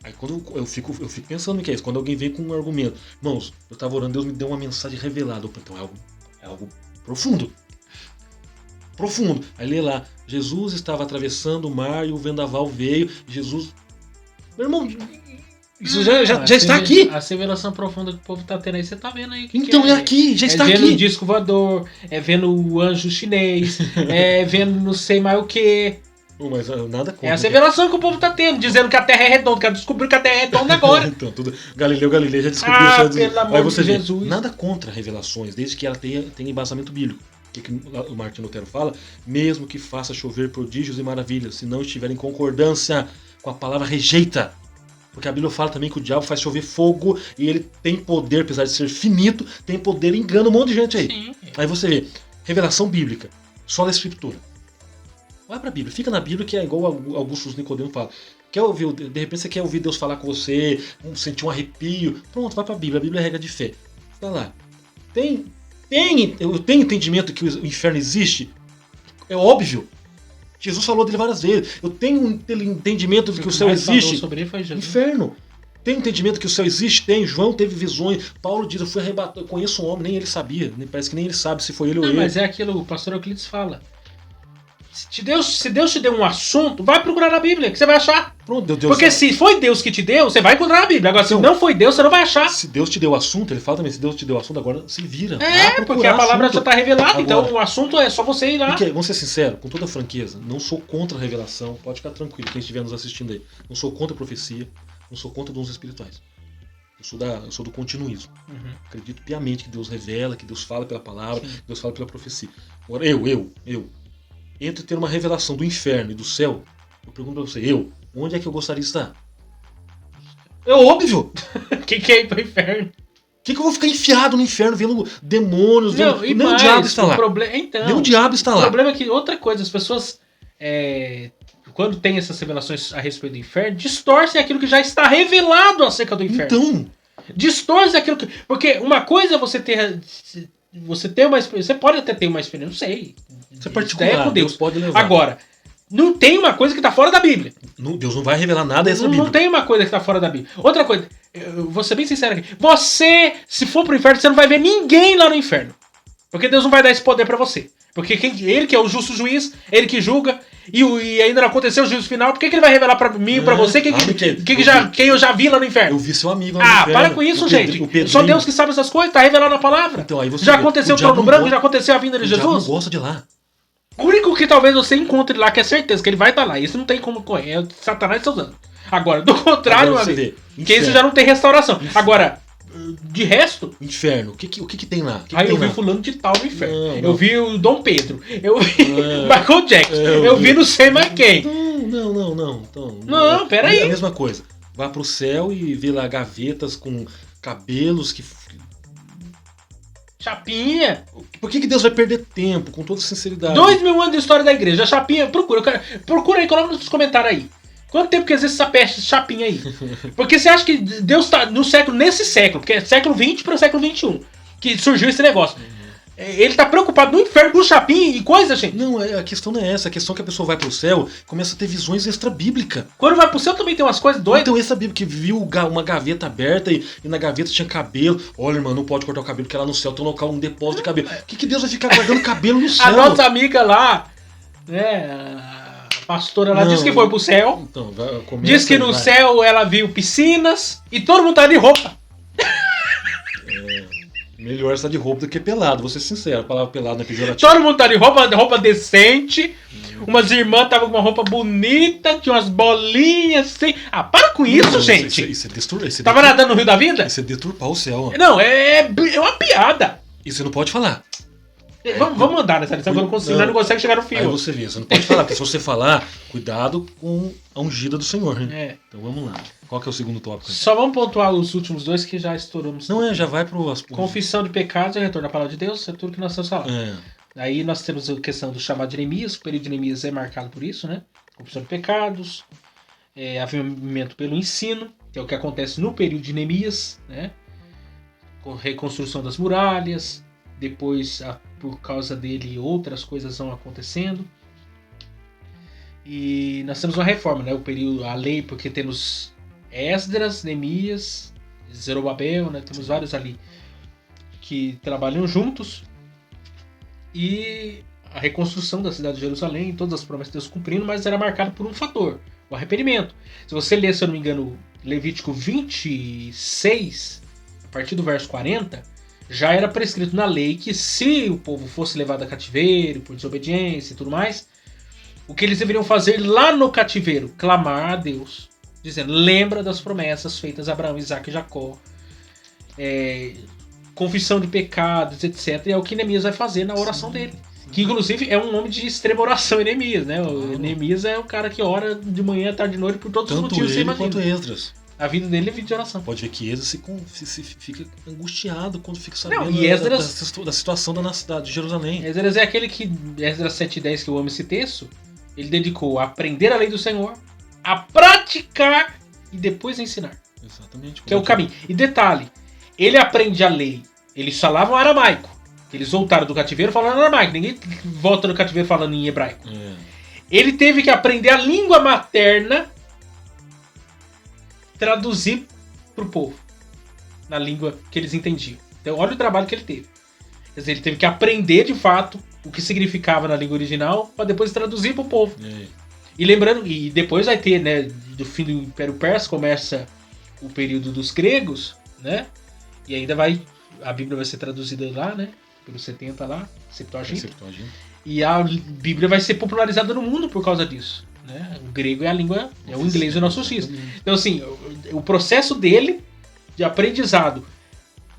B: aí quando eu fico pensando no que é isso, quando alguém vem com um argumento, irmãos, eu estava orando, Deus me deu uma mensagem revelada. Então é algo profundo. Profundo. Aí lê lá, Jesus estava atravessando o mar e o vendaval veio. Jesus... Meu irmão, isso já está aqui.
A: A revelação profunda que o povo está tendo aí, você está vendo aí.
B: Então é aqui, já está aqui.
A: É vendo o disco voador, é vendo o anjo chinês, é vendo não sei mais o que.
B: Mas nada contra.
A: É a revelação que o povo tá tendo, dizendo que a Terra é redonda, que descobriu que a Terra é redonda agora.
B: Então, tudo... Galileu já descobriu.
A: Pelo amor
B: Aí você
A: de
B: vê,
A: Jesus.
B: nada contra revelações, desde que ela tenha embasamento bíblico. O que o Martinho Lutero fala? Mesmo que faça chover prodígios e maravilhas, se não estiver em concordância com a palavra, rejeita. Porque a Bíblia fala também que o diabo faz chover fogo e ele tem poder, apesar de ser finito, tem poder e engana um monte de gente aí.
A: Sim.
B: Aí você vê, revelação bíblica, só da Escritura. Vai pra Bíblia, fica na Bíblia, que é igual Augusto Nicodemo fala. Quer ouvir, de repente você quer ouvir Deus falar com você, sentir um arrepio, pronto, vai pra Bíblia, a Bíblia é regra de fé. Tá lá. Eu tenho entendimento que o inferno existe? É óbvio. Jesus falou dele várias vezes. Eu tenho um entendimento de que o céu existe.
A: Sobre ele foi Jesus.
B: Inferno. Tem entendimento que o céu existe? Tem. João teve visões. Paulo diz, eu fui arrebatado. Eu conheço um homem, nem ele sabia. Parece que nem ele sabe se foi ele ou ele.
A: Mas é aquilo, o pastor Euclides fala. Se Deus te deu um assunto, vai procurar na Bíblia, que você vai achar.
B: Pronto, Deus
A: Porque se foi Deus que te deu, você vai encontrar na Bíblia. Agora, se não foi Deus, você não vai achar.
B: Se Deus te deu o assunto, ele fala também, se Deus te deu o assunto, agora se vira.
A: Porque a palavra
B: assunto.
A: já está revelada,
B: Agora,
A: então o assunto é só você ir lá.
B: Porque, vamos ser sinceros, com toda franqueza, não sou contra a revelação, pode ficar tranquilo, quem estiver nos assistindo aí. Não sou contra a profecia, não sou contra dons espirituais. Eu sou do continuismo.
A: Uhum.
B: Acredito piamente que Deus revela, que Deus fala pela palavra,
A: Sim.
B: que Deus fala pela profecia. Agora, eu, entre ter uma revelação do inferno e do céu, eu pergunto pra você, onde é que eu gostaria de estar? É óbvio!
A: Quem quer ir pro inferno?
B: Que eu vou ficar enfiado no inferno vendo demônios?
A: Não,
B: nem o diabo está lá.
A: Então,
B: Nem o diabo está lá.
A: O problema é que outra coisa, as pessoas, quando tem essas revelações a respeito do inferno, distorcem aquilo que já está revelado acerca do inferno.
B: Então,
A: distorce aquilo que... Porque uma coisa é você ter uma experiência... Você pode até ter uma experiência, não sei.
B: Isso é particular,
A: com Deus.
B: Pode levar.
A: Agora, não tem uma coisa que está fora da Bíblia.
B: Deus não vai revelar nada dessa Bíblia.
A: Não tem uma coisa que está fora da Bíblia. Outra coisa, eu vou ser bem sincero aqui. Você, se for pro inferno, você não vai ver ninguém lá no inferno. Porque Deus não vai dar esse poder para você. Porque ele que é o justo juiz, ele que julga, e ainda não aconteceu o juízo final, por que ele vai revelar pra mim e pra você quem eu já vi lá no inferno?
B: Eu vi seu amigo lá no inferno.
A: Para com isso, gente. Só Deus que sabe essas coisas, tá revelado na palavra.
B: Então, aí você
A: já aconteceu o trono branco, já aconteceu a vinda de Jesus.
B: O diabo não gosta de lá.
A: O único que talvez você encontre lá, que é certeza que ele vai estar lá, isso não tem como correr, é Satanás está usando. Agora, do contrário, que isso já não tem restauração. Agora, de resto...
B: Inferno, o que tem lá?
A: Eu vi fulano de tal no inferno. Eu vi o Dom Pedro. Eu vi Michael Jackson. Eu vi não sei mais quem.
B: Não.
A: Não, peraí.
B: É a mesma coisa. Vá pro céu e vê lá gavetas com cabelos que...
A: Chapinha.
B: Por que Deus vai perder tempo, com toda sinceridade?
A: 2000 anos de história da igreja. A chapinha, procura aí, coloca nos comentários aí. Quanto tempo que existe essa peste chapinha aí? Porque você acha que Deus tá nesse século, porque é século XX para o século XXI, que surgiu esse negócio. Ele tá preocupado no inferno com chapinha e coisa, gente.
B: Não, a questão não é essa. A questão é que a pessoa vai pro céu e começa a ter visões extra-bíblicas.
A: Quando vai pro céu também tem umas coisas doidas.
B: Então essa bíblia que viu uma gaveta aberta e na gaveta tinha cabelo. Olha, irmão, não pode cortar o cabelo porque lá no céu tem um local, um depósito de cabelo. O que Deus vai ficar guardando cabelo no céu?
A: A nossa amiga lá, a pastora lá, disse que foi pro céu.
B: Então,
A: diz que no céu ela viu piscinas e todo mundo tá de roupa.
B: Melhor estar de roupa do que pelado, vou ser sincero. A palavra pelado não é pejorativa.
A: Todo mundo tá de roupa decente. Umas irmãs estavam com uma roupa bonita, tinha umas bolinhas assim. Para com isso, gente.
B: Isso é deturpar.
A: Tava nadando no Rio da Vida?
B: Isso é deturpar o céu.
A: Não, é uma piada.
B: Isso você não pode falar.
A: Vamos andar nessa lição, não consegue chegar no fim.
B: Aí você vê, você não pode falar, porque se você falar, cuidado com a ungida do Senhor. Né? Então vamos lá. Qual que é o segundo tópico?
A: Só vamos pontuar os últimos dois que já estouramos.
B: Não, já vai pro...
A: Confissão de pecados e retorno à palavra de Deus, é tudo que nós estamos falando. Aí nós temos a questão do chamado de Neemias, o período de Neemias é marcado por isso, né? Confissão de pecados, avivamento pelo ensino, que é o que acontece no período de Neemias, né? Reconstrução das muralhas, depois, por causa dele, outras coisas vão acontecendo. E nós temos uma reforma, né? O período, a lei, porque temos Esdras, Neemias, Zerubabel, né? Temos vários ali que trabalham juntos. E a reconstrução da cidade de Jerusalém, todas as promessas de Deus cumprindo, mas era marcado por um fator, o arrependimento. Se você ler, se eu não me engano, Levítico 26, a partir do verso 40, já era prescrito na lei que se o povo fosse levado a cativeiro por desobediência e tudo mais, O que eles deveriam fazer lá no cativeiro? Clamar a Deus, dizendo, lembra das promessas feitas a Abraão, Isaac e Jacó. Confissão de pecados, etc. E é o que Neemias vai fazer na oração dele. Que inclusive é um nome de extrema oração, Neemias, né? O Neemias é o cara que ora de manhã, tarde e noite por todos os motivos que você imagina.
B: Tanto ele quanto Esdras.
A: A vida dele é vida de oração.
B: Pode ver que Esdras fica angustiado quando fica sabendo da situação da cidade de Jerusalém.
A: Esdras é aquele que, Esdras 7:10, que eu amo esse texto, ele dedicou a aprender a lei do Senhor, a praticar e depois a ensinar.
B: Exatamente.
A: Que é o caminho. E detalhe, ele aprende a lei, eles falavam aramaico. Eles voltaram do cativeiro falando aramaico. Ninguém volta do cativeiro falando em hebraico. Ele teve que aprender a língua materna, traduzir pro povo na língua que eles entendiam. Então olha o trabalho que ele teve. Quer dizer, ele teve que aprender de fato o que significava na língua original para depois traduzir pro povo. E lembrando, e depois vai ter, né, do fim do Império Persa começa o período dos gregos, né? E ainda a Bíblia vai ser traduzida lá, né? Pelos 70 lá, Septuaginta. E a Bíblia vai ser popularizada no mundo por causa disso. Né? O grego é a língua, é o inglês do nosso cisne. Então, assim, o processo dele de aprendizado,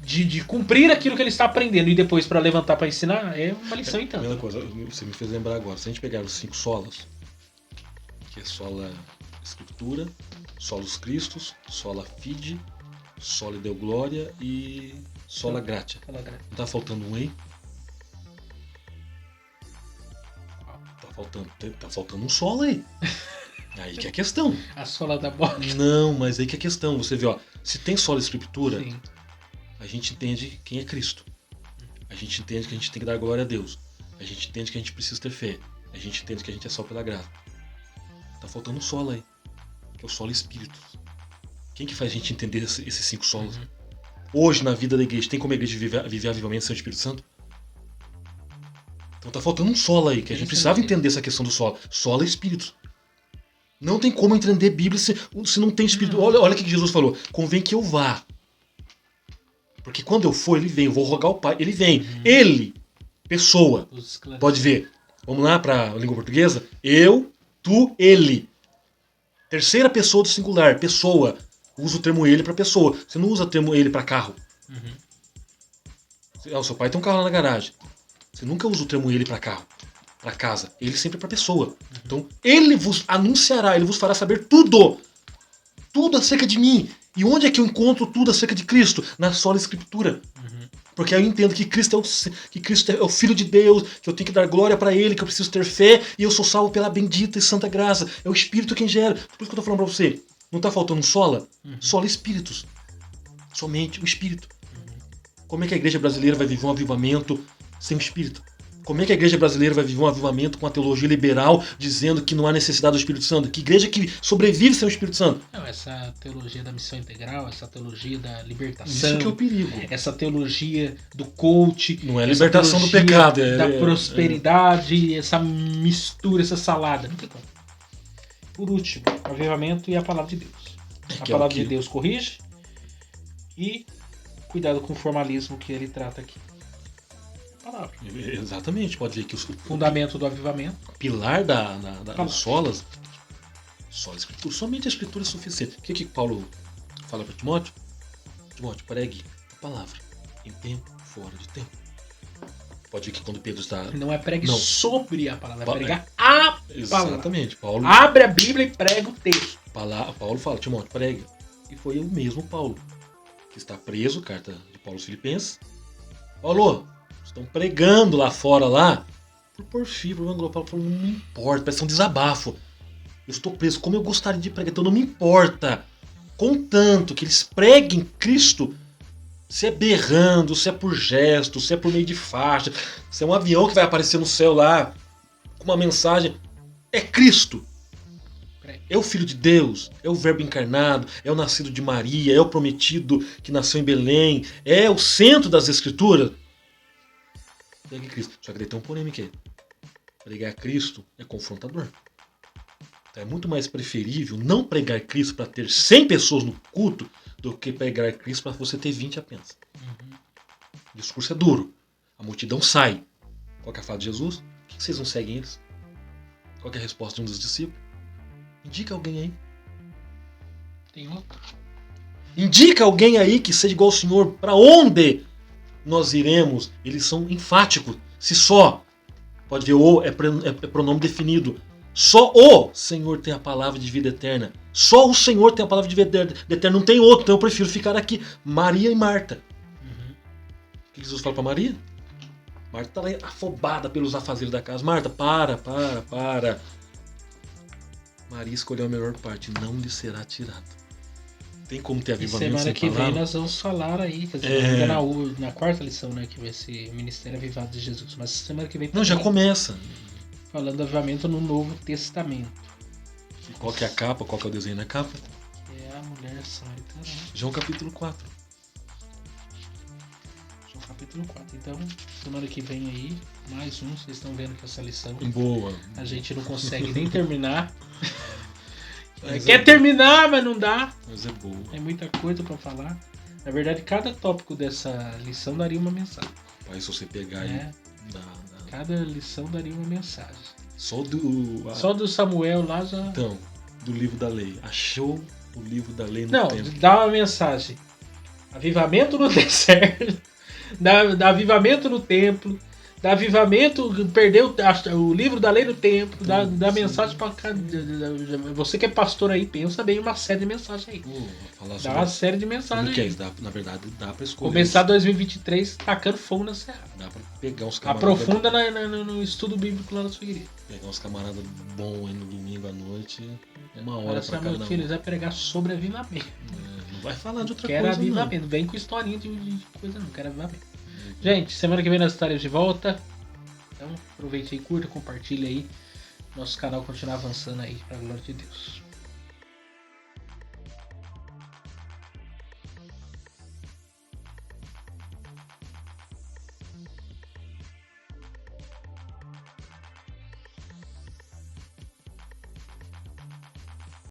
A: de cumprir aquilo que ele está aprendendo e depois para levantar para ensinar, é uma lição em tanto.
B: Primeira coisa, você me fez lembrar agora. Se a gente pegar os 5 solas, que é sola Escritura, solos Christus, sola Fide, sola Deo Glória e sola Gratia. Não tá faltando um aí? Tá faltando um solo aí. Aí que é a questão.
A: A sola da bola.
B: Não, mas aí que é a questão. Você vê, ó, se tem sola Escritura,
A: sim,
B: a gente entende quem é Cristo. A gente entende que a gente tem que dar glória a Deus. A gente entende que a gente precisa ter fé. A gente entende que a gente é só pela graça. Tá faltando um solo aí, que é o solo Espírito. Quem que faz a gente entender esses 5 solos? Hoje, na vida da igreja, tem como a igreja viver avivamento sem o Espírito Santo? Então tá faltando um solo aí, que a gente precisava entender essa questão do solo. Solo é Espírito. Não tem como entender Bíblia se não tem Espírito. Olha o que Jesus falou. Convém que eu vá. Porque quando eu for, ele vem. Eu vou rogar ao Pai. Ele vem. Ele, pessoa. Pode ver. Vamos lá para a língua portuguesa? Eu, tu, ele. Terceira pessoa do singular. Pessoa. Usa o termo ele para pessoa. Você não usa o termo ele para carro. O seu pai tem um carro lá na garagem. Você nunca usa o termo ele para carro, para casa. Ele sempre é para pessoa. Então, ele vos anunciará, ele vos fará saber tudo. Tudo acerca de mim. E onde é que eu encontro tudo acerca de Cristo? Na sola Escritura. Porque aí eu entendo que Cristo é o Filho de Deus, que eu tenho que dar glória para Ele, que eu preciso ter fé, e eu sou salvo pela bendita e santa graça. É o Espírito quem gera. Por isso que eu estou falando para você. Não está faltando um sola? Sola Espíritos. Somente o Espírito. Como é que a igreja brasileira vai viver um avivamento sem o Espírito? Como é que a igreja brasileira vai viver um avivamento com a teologia liberal, dizendo que não há necessidade do Espírito Santo? Que igreja que sobrevive sem o Espírito Santo?
A: Não, essa teologia da missão integral, essa teologia da libertação.
B: Isso que é o perigo.
A: Essa teologia do coach.
B: Não é libertação do pecado.
A: Da prosperidade, essa mistura, essa salada. Não tem como. Por último, o avivamento e a palavra de Deus. A palavra de Deus corrige e cuidado com o formalismo que ele trata aqui. Palavra.
B: Exatamente, pode ver que o
A: fundamento do avivamento.
B: Pilar das solas, sola Escritura. Somente a Escritura é suficiente. O que Paulo fala para Timóteo? Timóteo, pregue a palavra em tempo, fora de tempo. Pode ver que quando Pedro está...
A: Não é pregue sobre a palavra, é pregar a palavra.
B: Exatamente. Paulo...
A: Abre a Bíblia e prega o texto.
B: Paulo fala, Timóteo, pregue. E foi o mesmo Paulo, que está preso, carta de Paulo aos Filipenses. Paulo, estão pregando lá fora, lá, por porfia, por vanglória. Paulo falou, não me importa, parece um desabafo. Eu estou preso, como eu gostaria de pregar, então não me importa. Contanto que eles preguem Cristo, se é berrando, se é por gesto, se é por meio de faixa, se é um avião que vai aparecer no céu lá, com uma mensagem, é Cristo. É o Filho de Deus, é o Verbo encarnado, é o nascido de Maria, é o prometido que nasceu em Belém, é o centro das Escrituras. Pregue Cristo. Só que daí tem um polêmico aí. Pregar Cristo é confrontador. Então é muito mais preferível não pregar Cristo para ter 100 pessoas no culto do que pregar Cristo para você ter 20 apenas. O discurso é duro. A multidão sai. Qual que é a fala de Jesus? Por que vocês não seguem eles? Qual que é a resposta de um dos discípulos? Indica alguém aí.
A: Tem outro.
B: Indica alguém aí que seja igual ao Senhor. Para onde nós iremos? Eles são enfáticos. Se só, pode ver, o é pronome definido. Só o Senhor tem a palavra de vida eterna. Só o Senhor tem a palavra de vida eterna. Não tem outro, então eu prefiro ficar aqui. Maria e Marta. O que Jesus fala para Maria? Marta está lá afobada pelos afazeres da casa. Marta, para. Maria escolheu a melhor parte. Não lhe será tirada. Tem como ter
A: E
B: avivamento
A: semana
B: sem
A: que vem
B: palavra?
A: nós vamos falar aí, quer dizer, na quarta lição, né, que vai ser o Ministério Avivado de Jesus. Mas semana que vem
B: Não, já começa.
A: falando do avivamento no Novo Testamento.
B: E qual que é a capa? Qual que é o desenho na capa?
A: É a mulher samaritana, né?
B: João capítulo 4.
A: João capítulo 4. Então, semana que vem aí, mais um. Vocês estão vendo que essa lição
B: Boa.
A: a gente não consegue nem terminar.
B: Mas
A: Quer terminar, mas não dá.
B: Mas é boa.
A: É muita coisa pra falar. Na verdade, cada tópico dessa lição daria uma mensagem.
B: Aí se você pegar aí.
A: Né? Cada lição daria uma mensagem.
B: Só do.
A: Só do Samuel lá já.
B: Então, do livro da lei. Achou o livro da lei no
A: Não,
B: templo.
A: dá uma mensagem. Avivamento no deserto. Dá avivamento no templo. Dá avivamento, perdeu o livro da lei no templo. Dá mensagem pra cada. Você que é pastor aí, pensa bem uma série de mensagens aí.
B: Falar
A: Dá
B: sobre
A: uma série de mensagens aí.
B: Na verdade, dá pra escolher.
A: Começar 2023 tacando fogo na serra.
B: Dá pra pegar uns camaradas.
A: Aprofunda no estudo bíblico lá na sua igreja.
B: Pegar uns camaradas bons aí no domingo à noite. Uma hora
A: Olha
B: pra
A: só, meu
B: cada um.
A: filho, eles vão pregar sobre avivamento.
B: Não vai falar de outra
A: Quero
B: coisa,
A: avivamento. Vem com historinha de coisa, não. Quero avivamento. Gente, semana que vem nós estaremos de volta. Então, aproveite aí, curta, compartilha aí. Nosso canal continuar avançando aí, pra glória de Deus.